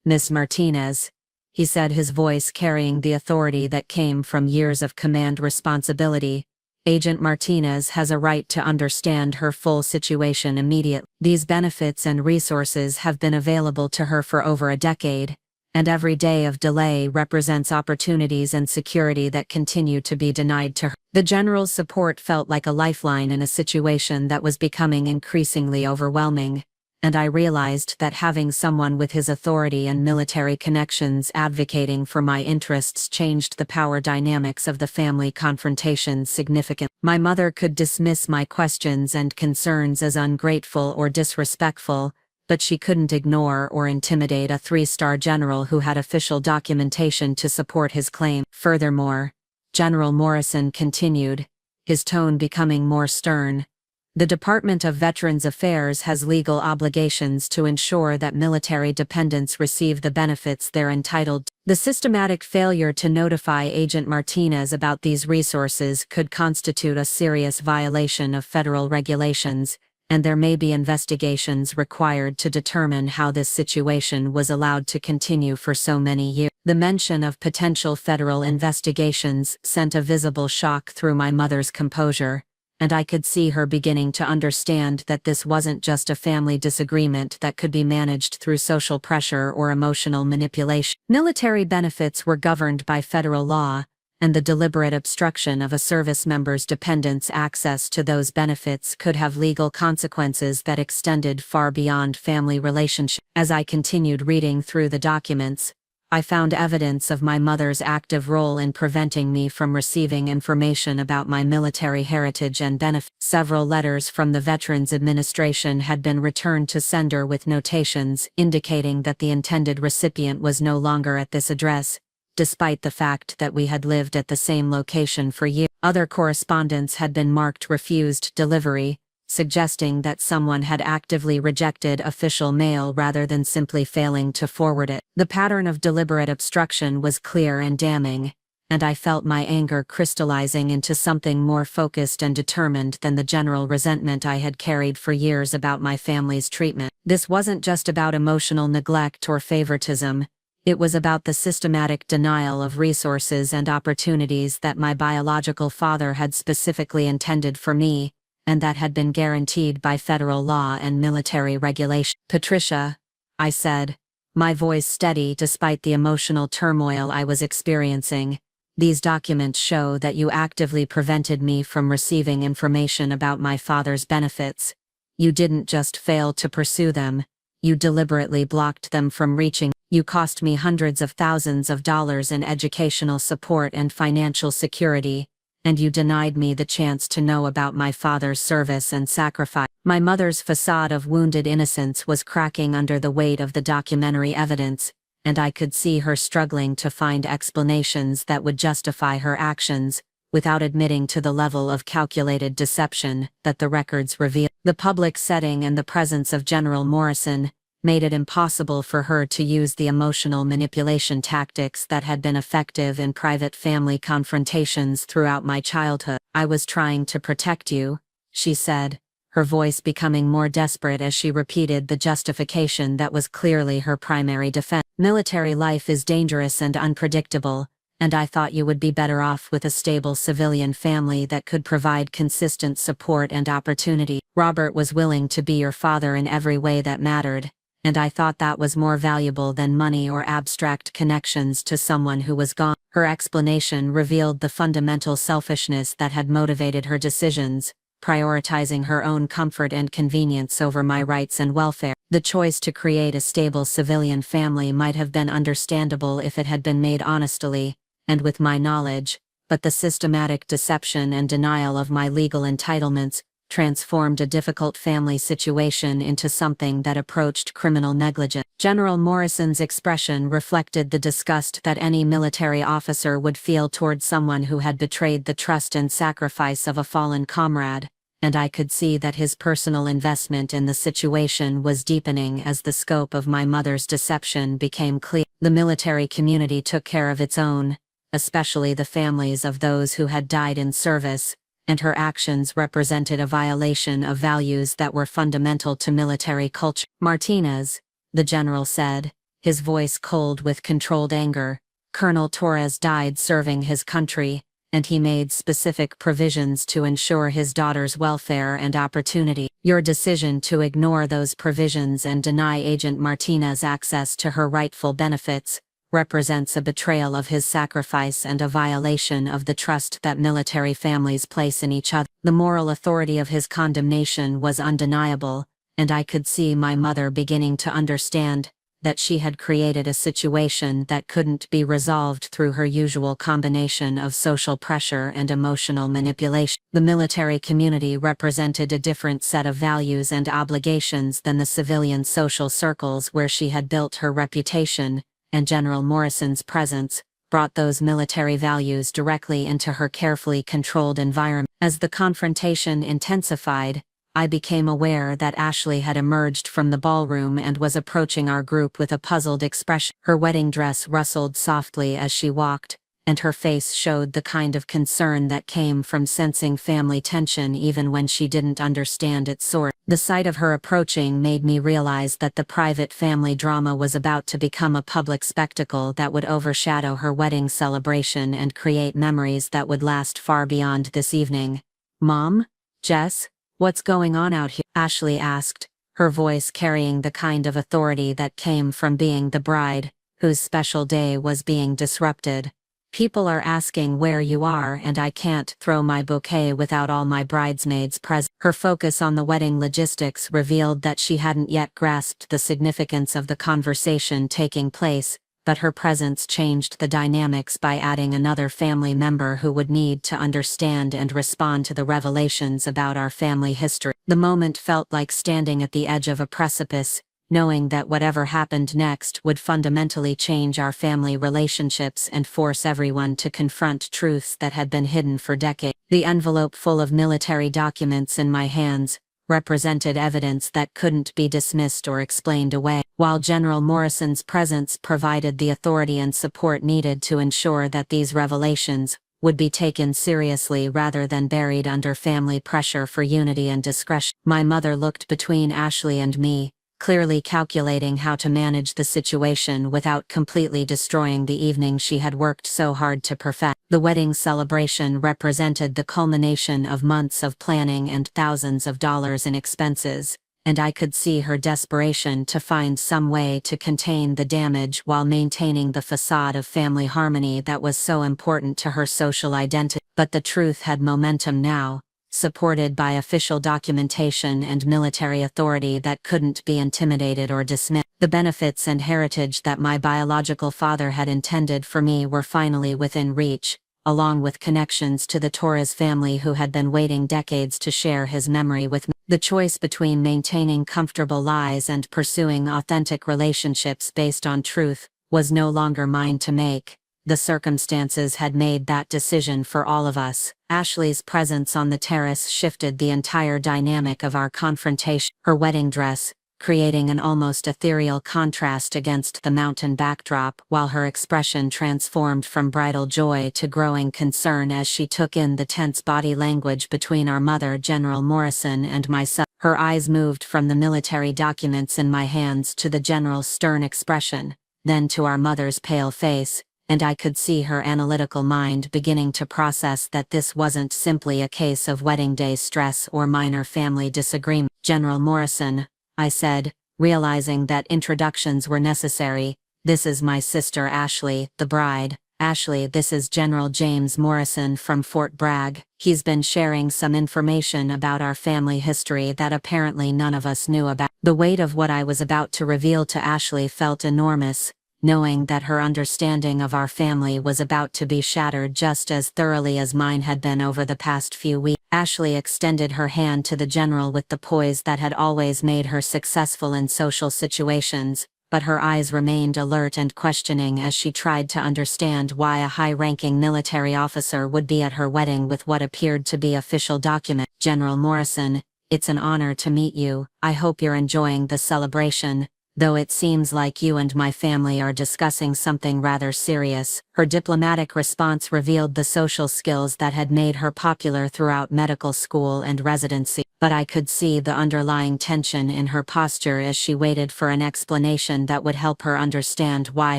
"Miss Martinez," he said, his voice carrying the authority that came from years of command responsibility, "Agent Martinez has a right to understand her full situation immediately. These benefits and resources have been available to her for over a decade, and every day of delay represents opportunities and security that continue to be denied to her." The general's support felt like a lifeline in a situation that was becoming increasingly overwhelming, and I realized that having someone with his authority and military connections advocating for my interests changed the power dynamics of the family confrontation significantly. My mother could dismiss my questions and concerns as ungrateful or disrespectful, but she couldn't ignore or intimidate a three-star general who had official documentation to support his claim. Furthermore, General Morrison continued, his tone becoming more stern, "The Department of Veterans Affairs has legal obligations to ensure that military dependents receive the benefits they're entitled to. The systematic failure to notify Agent Martinez about these resources could constitute a serious violation of federal regulations, and there may be investigations required to determine how this situation was allowed to continue for so many years." The mention of potential federal investigations sent a visible shock through my mother's composure, and I could see her beginning to understand that this wasn't just a family disagreement that could be managed through social pressure or emotional manipulation. Military benefits were governed by federal law, and the deliberate obstruction of a service member's dependents' access to those benefits could have legal consequences that extended far beyond family relationships. As I continued reading through the documents, I found evidence of my mother's active role in preventing me from receiving information about my military heritage and benefits. Several letters from the Veterans Administration had been returned to sender with notations indicating that the intended recipient was no longer at this address, despite the fact that we had lived at the same location for years. Other correspondence had been marked refused delivery, suggesting that someone had actively rejected official mail rather than simply failing to forward it. The pattern of deliberate obstruction was clear and damning, and I felt my anger crystallizing into something more focused and determined than the general resentment I had carried for years about my family's treatment. This wasn't just about emotional neglect or favoritism. It was about the systematic denial of resources and opportunities that my biological father had specifically intended for me, and that had been guaranteed by federal law and military regulation. "Patricia," I said, my voice steady despite the emotional turmoil I was experiencing, "these documents show that you actively prevented me from receiving information about my father's benefits. You didn't just fail to pursue them, you deliberately blocked them from reaching. You cost me hundreds of thousands of dollars in educational support and financial security, and you denied me the chance to know about my father's service and sacrifice." My mother's facade of wounded innocence was cracking under the weight of the documentary evidence, and I could see her struggling to find explanations that would justify her actions, without admitting to the level of calculated deception that the records revealed. The public setting and the presence of General Morrison made it impossible for her to use the emotional manipulation tactics that had been effective in private family confrontations throughout my childhood. "I was trying to protect you," she said, her voice becoming more desperate as she repeated the justification that was clearly her primary defense. "Military life is dangerous and unpredictable, and I thought you would be better off with a stable civilian family that could provide consistent support and opportunity. Robert was willing to be your father in every way that mattered, and I thought that was more valuable than money or abstract connections to someone who was gone." Her explanation revealed the fundamental selfishness that had motivated her decisions, prioritizing her own comfort and convenience over my rights and welfare. The choice to create a stable civilian family might have been understandable if it had been made honestly, and with my knowledge, but the systematic deception and denial of my legal entitlements transformed a difficult family situation into something that approached criminal negligence. General Morrison's expression reflected the disgust that any military officer would feel toward someone who had betrayed the trust and sacrifice of a fallen comrade, and I could see that his personal investment in the situation was deepening as the scope of my mother's deception became clear. The military community took care of its own, especially the families of those who had died in service, and her actions represented a violation of values that were fundamental to military culture. "Martinez," the general said, his voice cold with controlled anger, "Colonel Torres died serving his country, and he made specific provisions to ensure his daughter's welfare and opportunity. Your decision to ignore those provisions and deny Agent Martinez access to her rightful benefits represents a betrayal of his sacrifice and a violation of the trust that military families place in each other." The moral authority of his condemnation was undeniable, and I could see my mother beginning to understand that she had created a situation that couldn't be resolved through her usual combination of social pressure and emotional manipulation. The military community represented a different set of values and obligations than the civilian social circles where she had built her reputation, and General Morrison's presence brought those military values directly into her carefully controlled environment. As the confrontation intensified, I became aware that Ashley had emerged from the ballroom and was approaching our group with a puzzled expression. Her wedding dress rustled softly as she walked, and her face showed the kind of concern that came from sensing family tension even when she didn't understand its source. The sight of her approaching made me realize that the private family drama was about to become a public spectacle that would overshadow her wedding celebration and create memories that would last far beyond this evening. "Mom? Jess? What's going on out here?" Ashley asked, her voice carrying the kind of authority that came from being the bride, whose special day was being disrupted. "People are asking where you are, and I can't throw my bouquet without all my bridesmaids present." Her focus on the wedding logistics revealed that she hadn't yet grasped the significance of the conversation taking place, but her presence changed the dynamics by adding another family member who would need to understand and respond to the revelations about our family history. The moment felt like standing at the edge of a precipice, knowing that whatever happened next would fundamentally change our family relationships and force everyone to confront truths that had been hidden for decades. The envelope full of military documents in my hands represented evidence that couldn't be dismissed or explained away, while General Morrison's presence provided the authority and support needed to ensure that these revelations would be taken seriously rather than buried under family pressure for unity and discretion. My mother looked between Ashley and me, clearly calculating how to manage the situation without completely destroying the evening she had worked so hard to perfect. The wedding celebration represented the culmination of months of planning and thousands of dollars in expenses, and I could see her desperation to find some way to contain the damage while maintaining the facade of family harmony that was so important to her social identity. But the truth had momentum now, supported by official documentation and military authority that couldn't be intimidated or dismissed. The benefits and heritage that my biological father had intended for me were finally within reach, along with connections to the Torres family who had been waiting decades to share his memory with me. The choice between maintaining comfortable lies and pursuing authentic relationships based on truth was no longer mine to make. The circumstances had made that decision for all of us. Ashley's presence on the terrace shifted the entire dynamic of our confrontation. Her wedding dress, creating an almost ethereal contrast against the mountain backdrop, while her expression transformed from bridal joy to growing concern as she took in the tense body language between our mother, General Morrison, and myself. Her eyes moved from the military documents in my hands to the general's stern expression, then to our mother's pale face, and I could see her analytical mind beginning to process that this wasn't simply a case of wedding day stress or minor family disagreement. "General Morrison," I said, realizing that introductions were necessary, "this is my sister Ashley, the bride. Ashley, this is General James Morrison from Fort Bragg. He's been sharing some information about our family history that apparently none of us knew about." The weight of what I was about to reveal to Ashley felt enormous, knowing that her understanding of our family was about to be shattered just as thoroughly as mine had been over the past few weeks. Ashley extended her hand to the general with the poise that had always made her successful in social situations, but her eyes remained alert and questioning as she tried to understand why a high-ranking military officer would be at her wedding with what appeared to be official document. General Morrison, it's an honor to meet you. I hope you're enjoying the celebration, though it seems like you and my family are discussing something rather serious. Her diplomatic response revealed the social skills that had made her popular throughout medical school and residency, but I could see the underlying tension in her posture as she waited for an explanation that would help her understand why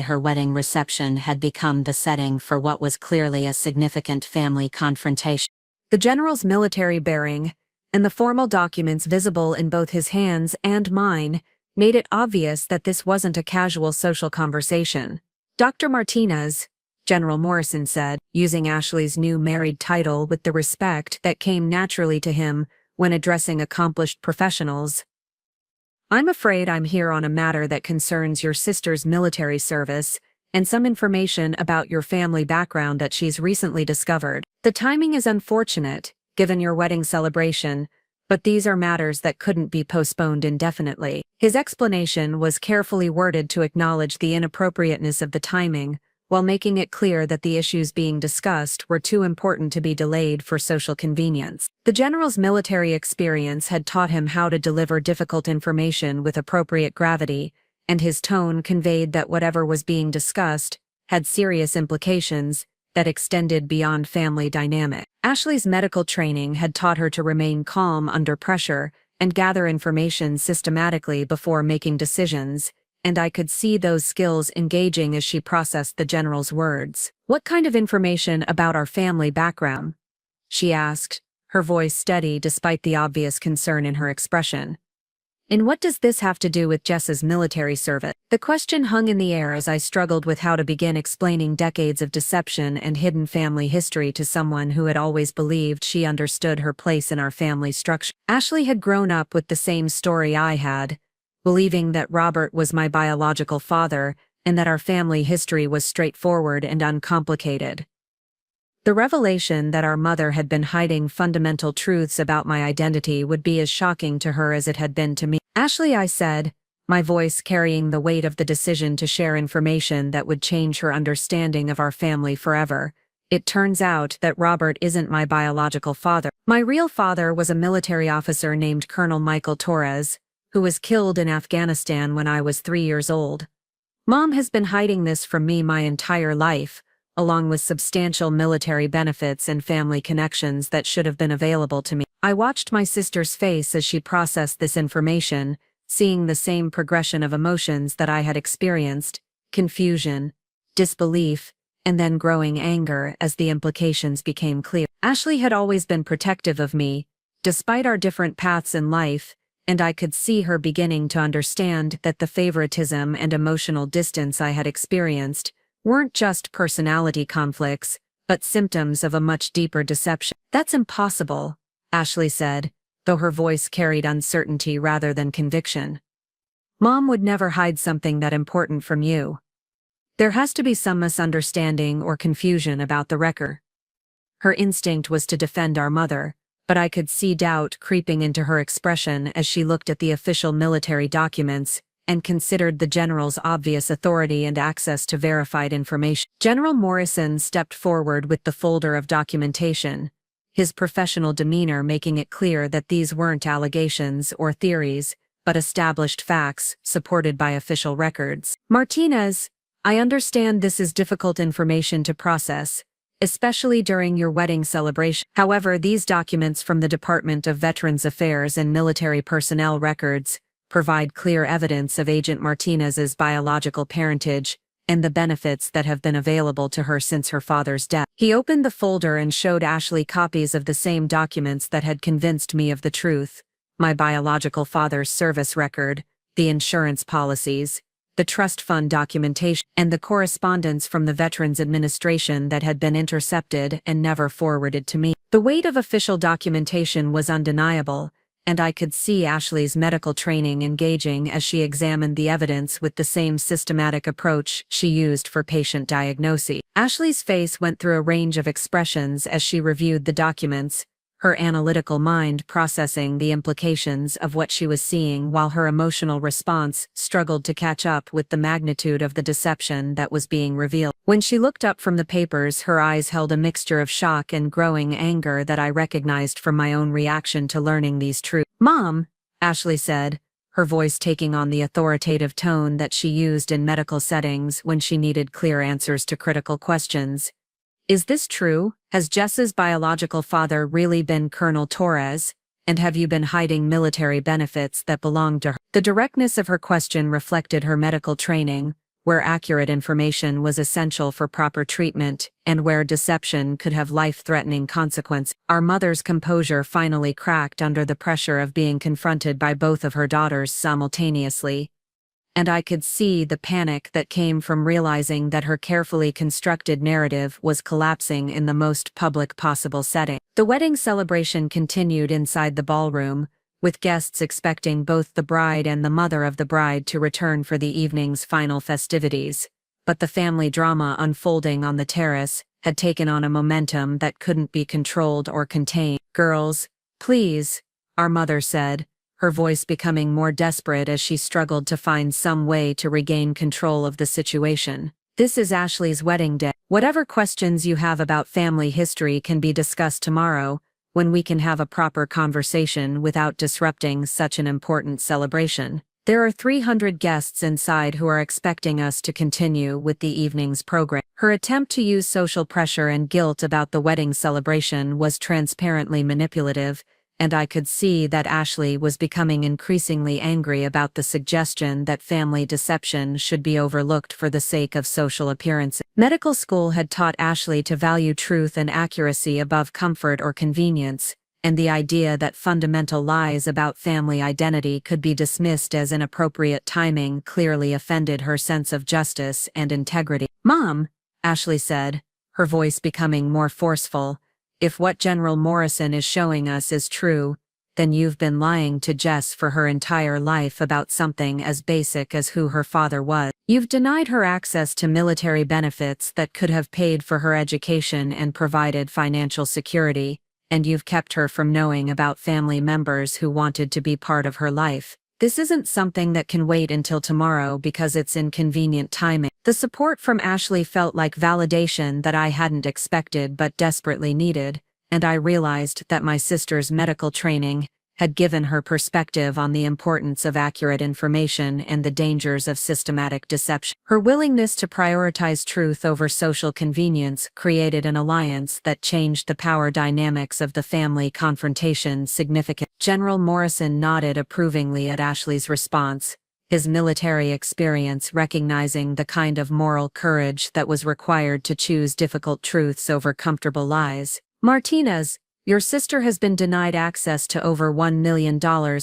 her wedding reception had become the setting for what was clearly a significant family confrontation. The general's military bearing, and the formal documents visible in both his hands and mine, made it obvious that this wasn't a casual social conversation. Dr. Martinez, General Morrison said, using Ashley's new married title with the respect that came naturally to him when addressing accomplished professionals. I'm afraid I'm here on a matter that concerns your sister's military service and some information about your family background that she's recently discovered. The timing is unfortunate, given your wedding celebration, but these are matters that couldn't be postponed indefinitely. His explanation was carefully worded to acknowledge the inappropriateness of the timing, while making it clear that the issues being discussed were too important to be delayed for social convenience. The general's military experience had taught him how to deliver difficult information with appropriate gravity, and his tone conveyed that whatever was being discussed had serious implications that extended beyond family dynamic. Ashley's medical training had taught her to remain calm under pressure and gather information systematically before making decisions, and I could see those skills engaging as she processed the general's words. "What kind of information about our family background?" she asked, her voice steady despite the obvious concern in her expression. "And what does this have to do with Jess's military service?" The question hung in the air as I struggled with how to begin explaining decades of deception and hidden family history to someone who had always believed she understood her place in our family structure. Ashley had grown up with the same story I had, believing that Robert was my biological father and that our family history was straightforward and uncomplicated. The revelation that our mother had been hiding fundamental truths about my identity would be as shocking to her as it had been to me. "Ashley," I said, my voice carrying the weight of the decision to share information that would change her understanding of our family forever, "it turns out that Robert isn't my biological father. My real father was a military officer named Colonel Michael Torres, who was killed in Afghanistan when I was 3 years old. Mom has been hiding this from me my entire life, along with substantial military benefits and family connections that should have been available to me." I watched my sister's face as she processed this information, seeing the same progression of emotions that I had experienced: confusion, disbelief, and then growing anger as the implications became clear. Ashley had always been protective of me, despite our different paths in life, and I could see her beginning to understand that the favoritism and emotional distance I had experienced weren't just personality conflicts, but symptoms of a much deeper deception. "That's impossible," Ashley said, though her voice carried uncertainty rather than conviction. "Mom would never hide something that important from you. There has to be some misunderstanding or confusion about the record." Her instinct was to defend our mother, but I could see doubt creeping into her expression as she looked at the official military documents and considered the general's obvious authority and access to verified information. General Morrison stepped forward with the folder of documentation, his professional demeanor making it clear that these weren't allegations or theories, but established facts supported by official records. "Martinez, I understand this is difficult information to process, especially during your wedding celebration. However, these documents from the Department of Veterans Affairs and Military Personnel Records provide clear evidence of Agent Martinez's biological parentage and the benefits that have been available to her since her father's death." He opened the folder and showed Ashley copies of the same documents that had convinced me of the truth: my biological father's service record, the insurance policies, the trust fund documentation, and the correspondence from the Veterans Administration that had been intercepted and never forwarded to me. The weight of official documentation was undeniable, and I could see Ashley's medical training engaging as she examined the evidence with the same systematic approach she used for patient diagnosis. Ashley's face went through a range of expressions as she reviewed the documents, her analytical mind processing the implications of what she was seeing while her emotional response struggled to catch up with the magnitude of the deception that was being revealed. When she looked up from the papers, her eyes held a mixture of shock and growing anger that I recognized from my own reaction to learning these truths. "Mom," Ashley said, her voice taking on the authoritative tone that she used in medical settings when she needed clear answers to critical questions. "Is this true? Has Jess's biological father really been Colonel Torres? And have you been hiding military benefits that belonged to her?" The directness of her question reflected her medical training, where accurate information was essential for proper treatment, and where deception could have life-threatening consequences. Our mother's composure finally cracked under the pressure of being confronted by both of her daughters simultaneously, and I could see the panic that came from realizing that her carefully constructed narrative was collapsing in the most public possible setting. The wedding celebration continued inside the ballroom, with guests expecting both the bride and the mother of the bride to return for the evening's final festivities. But the family drama unfolding on the terrace had taken on a momentum that couldn't be controlled or contained. "Girls, please," our mother said, her voice becoming more desperate as she struggled to find some way to regain control of the situation. "This is Ashley's wedding day. Whatever questions you have about family history can be discussed tomorrow, when we can have a proper conversation without disrupting such an important celebration. There are 300 guests inside who are expecting us to continue with the evening's program." Her attempt to use social pressure and guilt about the wedding celebration was transparently manipulative, and I could see that Ashley was becoming increasingly angry about the suggestion that family deception should be overlooked for the sake of social appearance. Medical school had taught Ashley to value truth and accuracy above comfort or convenience, and the idea that fundamental lies about family identity could be dismissed as inappropriate timing clearly offended her sense of justice and integrity. "Mom," Ashley said, her voice becoming more forceful, "if what General Morrison is showing us is true, then you've been lying to Jess for her entire life about something as basic as who her father was. You've denied her access to military benefits that could have paid for her education and provided financial security, and you've kept her from knowing about family members who wanted to be part of her life. This isn't something that can wait until tomorrow because it's inconvenient timing." The support from Ashley felt like validation that I hadn't expected but desperately needed, and I realized that my sister's medical training had given her perspective on the importance of accurate information and the dangers of systematic deception. Her willingness to prioritize truth over social convenience created an alliance that changed the power dynamics of the family confrontation significantly. General Morrison nodded approvingly at Ashley's response, his military experience recognizing the kind of moral courage that was required to choose difficult truths over comfortable lies. "Martinez, your sister has been denied access to over $1 million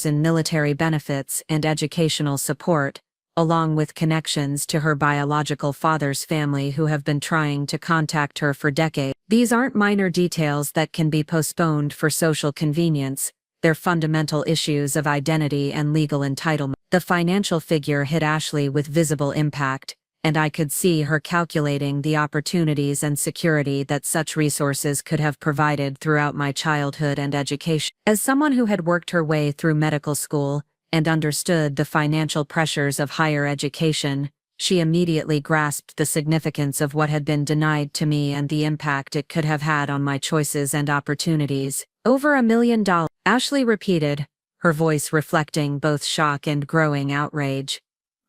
in military benefits and educational support, along with connections to her biological father's family who have been trying to contact her for decades. These aren't minor details that can be postponed for social convenience. They're fundamental issues of identity and legal entitlement." The financial figure hit Ashley with visible impact, and I could see her calculating the opportunities and security that such resources could have provided throughout my childhood and education. As someone who had worked her way through medical school and understood the financial pressures of higher education, she immediately grasped the significance of what had been denied to me and the impact it could have had on my choices and opportunities. "Over $1 million, Ashley repeated, her voice reflecting both shock and growing outrage.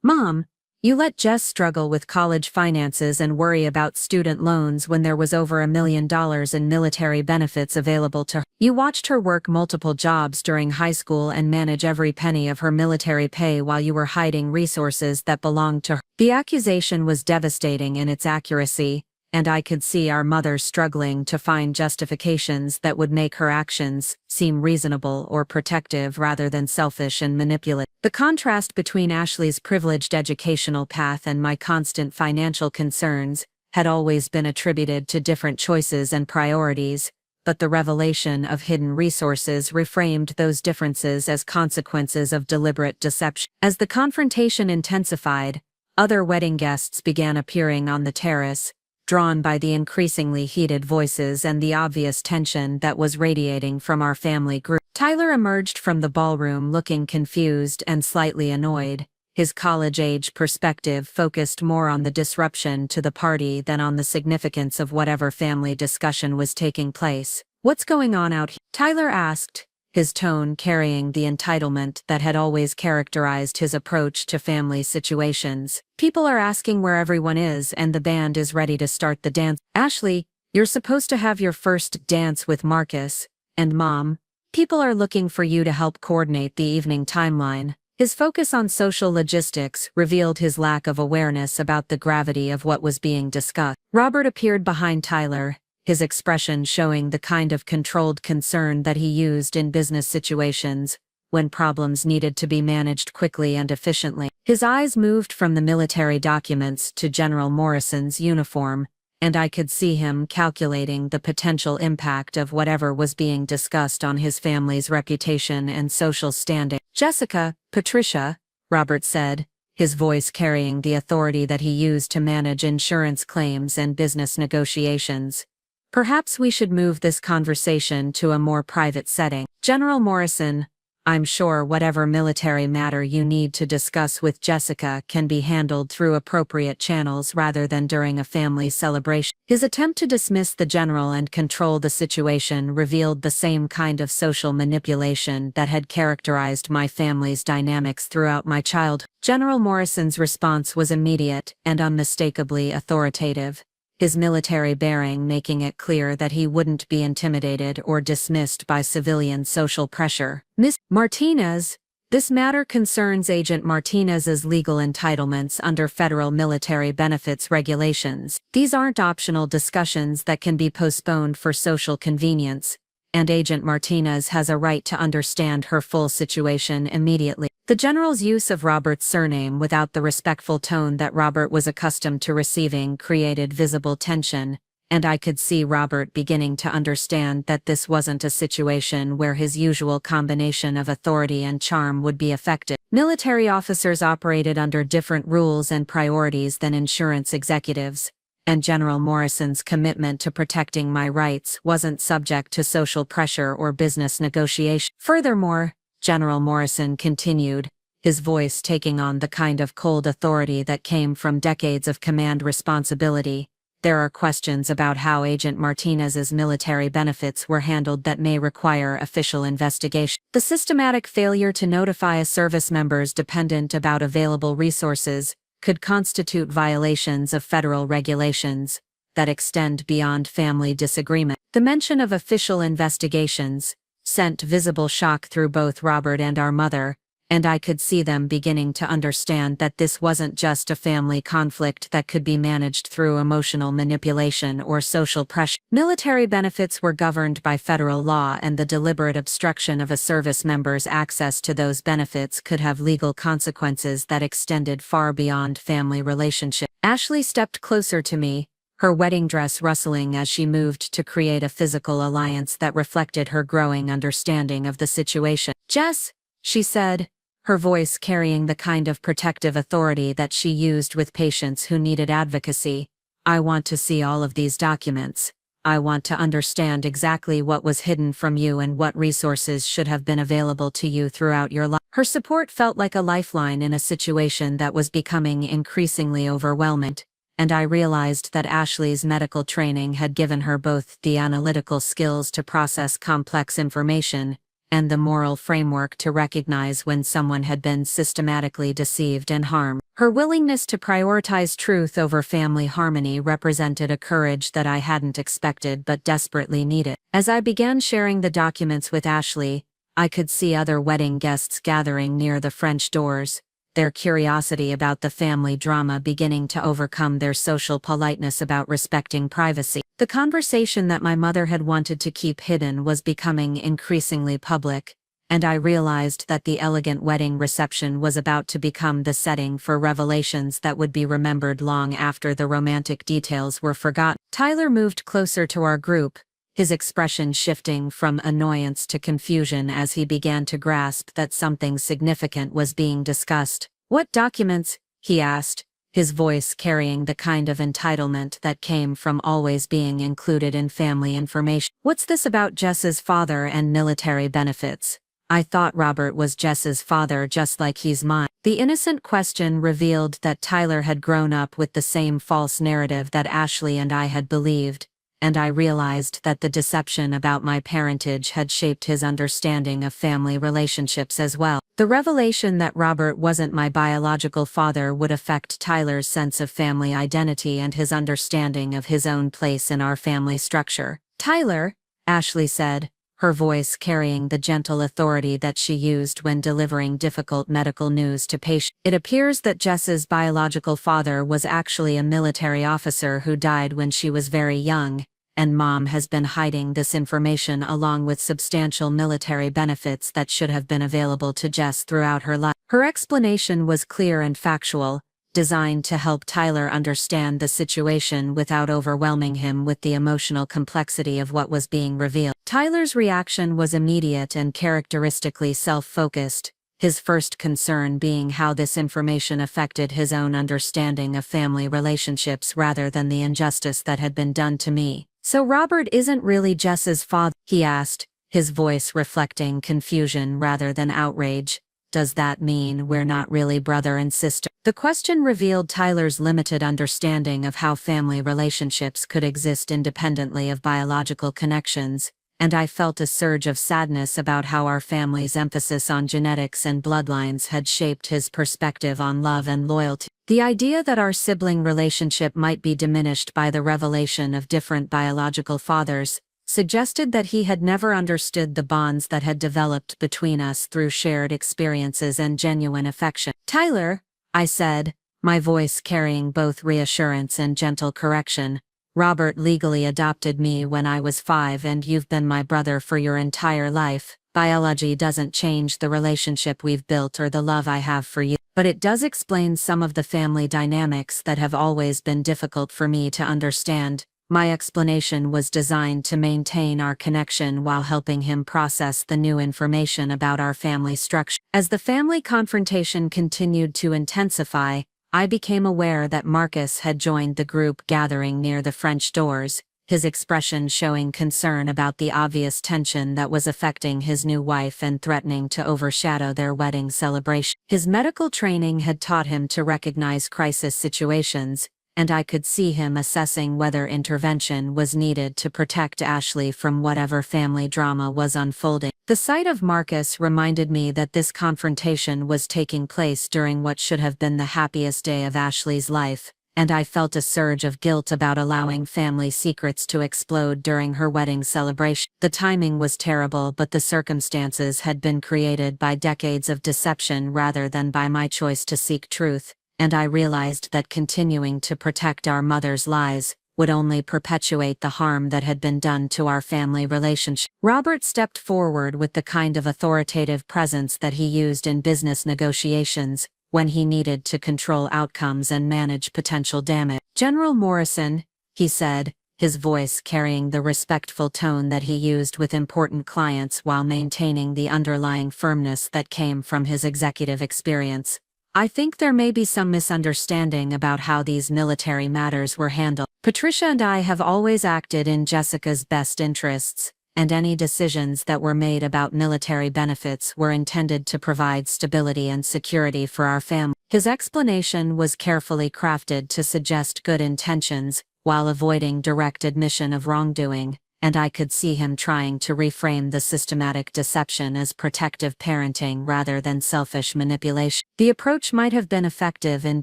"Mom, you let Jess struggle with college finances and worry about student loans when there was over $1 million in military benefits available to her. You watched her work multiple jobs during high school and manage every penny of her military pay while you were hiding resources that belonged to her." The accusation was devastating in its accuracy, and I could see our mother struggling to find justifications that would make her actions seem reasonable or protective rather than selfish and manipulative. The contrast between Ashley's privileged educational path and my constant financial concerns had always been attributed to different choices and priorities, but the revelation of hidden resources reframed those differences as consequences of deliberate deception. As the confrontation intensified, other wedding guests began appearing on the terrace, drawn by the increasingly heated voices and the obvious tension that was radiating from our family group. Tyler emerged from the ballroom looking confused and slightly annoyed, his college-age perspective focused more on the disruption to the party than on the significance of whatever family discussion was taking place. "What's going on out here?" Tyler asked, his tone carrying the entitlement that had always characterized his approach to family situations. "People are asking where everyone is and the band is ready to start the dance." "Ashley, you're supposed to have your first dance with Marcus, and Mom. People are looking for you to help coordinate the evening timeline." His focus on social logistics revealed his lack of awareness about the gravity of what was being discussed. Robert appeared behind Tyler, his expression showing the kind of controlled concern that he used in business situations, when problems needed to be managed quickly and efficiently. His eyes moved from the military documents to General Morrison's uniform, and I could see him calculating the potential impact of whatever was being discussed on his family's reputation and social standing. "Jessica, Patricia," Robert said, his voice carrying the authority that he used to manage insurance claims and business negotiations. "Perhaps we should move this conversation to a more private setting." "General Morrison, I'm sure whatever military matter you need to discuss with Jessica can be handled through appropriate channels rather than during a family celebration." His attempt to dismiss the general and control the situation revealed the same kind of social manipulation that had characterized my family's dynamics throughout my childhood. General Morrison's response was immediate and unmistakably authoritative, his military bearing making it clear that he wouldn't be intimidated or dismissed by civilian social pressure. "Miss Martinez, this matter concerns Agent Martinez's legal entitlements under federal military benefits regulations. These aren't optional discussions that can be postponed for social convenience, and Agent Martinez has a right to understand her full situation immediately." The general's use of Robert's surname without the respectful tone that Robert was accustomed to receiving created visible tension, and I could see Robert beginning to understand that this wasn't a situation where his usual combination of authority and charm would be effective. Military officers operated under different rules and priorities than insurance executives, and General Morrison's commitment to protecting my rights wasn't subject to social pressure or business negotiation. "Furthermore," General Morrison continued, his voice taking on the kind of cold authority that came from decades of command responsibility, "there are questions about how Agent Martinez's military benefits were handled that may require official investigation. The systematic failure to notify a service member's dependent about available resources could constitute violations of federal regulations that extend beyond family disagreement." The mention of official investigations sent visible shock through both Robert and our mother, and I could see them beginning to understand that this wasn't just a family conflict that could be managed through emotional manipulation or social pressure. Military benefits were governed by federal law, and the deliberate obstruction of a service member's access to those benefits could have legal consequences that extended far beyond family relationships. Ashley stepped closer to me, her wedding dress rustling as she moved to create a physical alliance that reflected her growing understanding of the situation. "Jess," she said, her voice carrying the kind of protective authority that she used with patients who needed advocacy, "I want to see all of these documents. I want to understand exactly what was hidden from you and what resources should have been available to you throughout your life." Her support felt like a lifeline in a situation that was becoming increasingly overwhelming, and I realized that Ashley's medical training had given her both the analytical skills to process complex information and the moral framework to recognize when someone had been systematically deceived and harmed. Her willingness to prioritize truth over family harmony represented a courage that I hadn't expected but desperately needed. As I began sharing the documents with Ashley, I could see other wedding guests gathering near the French doors, their curiosity about the family drama beginning to overcome their social politeness about respecting privacy. The conversation that my mother had wanted to keep hidden was becoming increasingly public, and I realized that the elegant wedding reception was about to become the setting for revelations that would be remembered long after the romantic details were forgotten. Tyler moved closer to our group, his expression shifting from annoyance to confusion as he began to grasp that something significant was being discussed. "What documents?" he asked, his voice carrying the kind of entitlement that came from always being included in family information. "What's this about Jess's father and military benefits? I thought Robert was Jess's father just like he's mine." The innocent question revealed that Tyler had grown up with the same false narrative that Ashley and I had believed, and I realized that the deception about my parentage had shaped his understanding of family relationships as well. The revelation that Robert wasn't my biological father would affect Tyler's sense of family identity and his understanding of his own place in our family structure. "Tyler," Ashley said, her voice carrying the gentle authority that she used when delivering difficult medical news to patients. "It appears that Jess's biological father was actually a military officer who died when she was very young, and Mom has been hiding this information along with substantial military benefits that should have been available to Jess throughout her life." Her explanation was clear and factual, designed to help Tyler understand the situation without overwhelming him with the emotional complexity of what was being revealed. Tyler's reaction was immediate and characteristically self-focused, his first concern being how this information affected his own understanding of family relationships rather than the injustice that had been done to me. "So Robert isn't really Jess's father?" he asked, his voice reflecting confusion rather than outrage. "Does that mean we're not really brother and sister?" The question revealed Tyler's limited understanding of how family relationships could exist independently of biological connections, and I felt a surge of sadness about how our family's emphasis on genetics and bloodlines had shaped his perspective on love and loyalty. The idea that our sibling relationship might be diminished by the revelation of different biological fathers suggested that he had never understood the bonds that had developed between us through shared experiences and genuine affection. "Tyler," I said, my voice carrying both reassurance and gentle correction, "Robert legally adopted me when I was 5 and you've been my brother for your entire life. Biology doesn't change the relationship we've built or the love I have for you, but it does explain some of the family dynamics that have always been difficult for me to understand." My explanation was designed to maintain our connection while helping him process the new information about our family structure. As the family confrontation continued to intensify, I became aware that Marcus had joined the group gathering near the French doors, his expression showing concern about the obvious tension that was affecting his new wife and threatening to overshadow their wedding celebration. His medical training had taught him to recognize crisis situations, and I could see him assessing whether intervention was needed to protect Ashley from whatever family drama was unfolding. The sight of Marcus reminded me that this confrontation was taking place during what should have been the happiest day of Ashley's life, and I felt a surge of guilt about allowing family secrets to explode during her wedding celebration. The timing was terrible, but the circumstances had been created by decades of deception rather than by my choice to seek truth, and I realized that continuing to protect our mother's lies would only perpetuate the harm that had been done to our family relationship. Robert stepped forward with the kind of authoritative presence that he used in business negotiations when he needed to control outcomes and manage potential damage. "General Morrison," he said, his voice carrying the respectful tone that he used with important clients while maintaining the underlying firmness that came from his executive experience, "I think there may be some misunderstanding about how these military matters were handled. Patricia and I have always acted in Jessica's best interests, and any decisions that were made about military benefits were intended to provide stability and security for our family." His explanation was carefully crafted to suggest good intentions, while avoiding direct admission of wrongdoing, and I could see him trying to reframe the systematic deception as protective parenting rather than selfish manipulation. The approach might have been effective in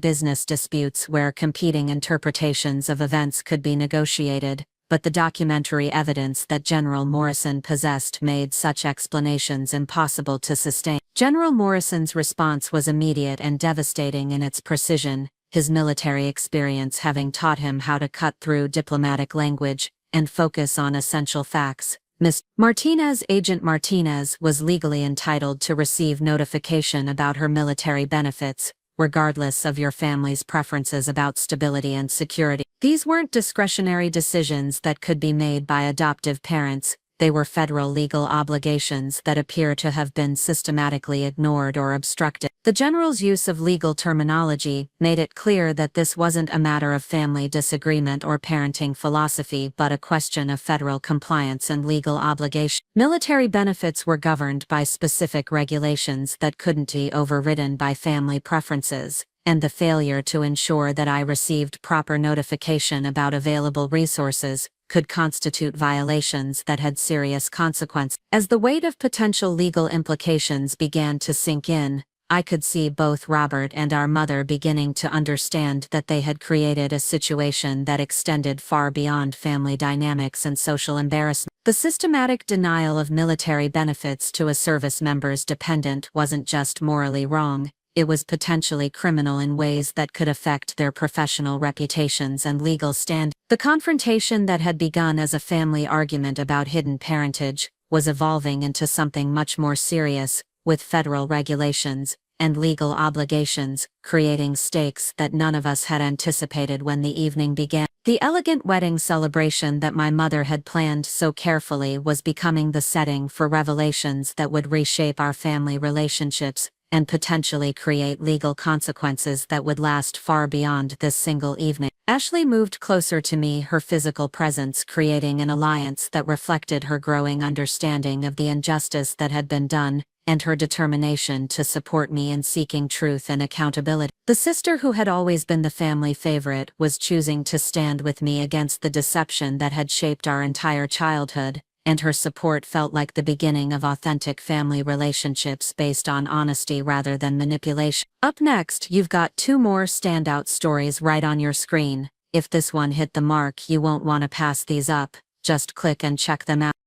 business disputes where competing interpretations of events could be negotiated, but the documentary evidence that General Morrison possessed made such explanations impossible to sustain. General Morrison's response was immediate and devastating in its precision, his military experience having taught him how to cut through diplomatic language and focus on essential facts. Ms. Martinez, Agent Martinez, was legally entitled to receive notification about her military benefits, regardless of your family's preferences about stability and security. These weren't discretionary decisions that could be made by adoptive parents. They were federal legal obligations that appear to have been systematically ignored or obstructed. The general's use of legal terminology made it clear that this wasn't a matter of family disagreement or parenting philosophy but a question of federal compliance and legal obligation. Military benefits were governed by specific regulations that couldn't be overridden by family preferences, and the failure to ensure that I received proper notification about available resources could constitute violations that had serious consequences. As the weight of potential legal implications began to sink in, I could see both Robert and our mother beginning to understand that they had created a situation that extended far beyond family dynamics and social embarrassment. The systematic denial of military benefits to a service member's dependent wasn't just morally wrong, it was potentially criminal in ways that could affect their professional reputations and legal standing. The confrontation that had begun as a family argument about hidden parentage was evolving into something much more serious, with federal regulations and legal obligations creating stakes that none of us had anticipated when the evening began. The elegant wedding celebration that my mother had planned so carefully was becoming the setting for revelations that would reshape our family relationships and potentially create legal consequences that would last far beyond this single evening. Ashley moved closer to me, her physical presence creating an alliance that reflected her growing understanding of the injustice that had been done, and her determination to support me in seeking truth and accountability. The sister who had always been the family favorite was choosing to stand with me against the deception that had shaped our entire childhood, and her support felt like the beginning of authentic family relationships based on honesty rather than manipulation. Up next, you've got 2 more standout stories right on your screen. If this one hit the mark, you won't want to pass these up. Just click and check them out.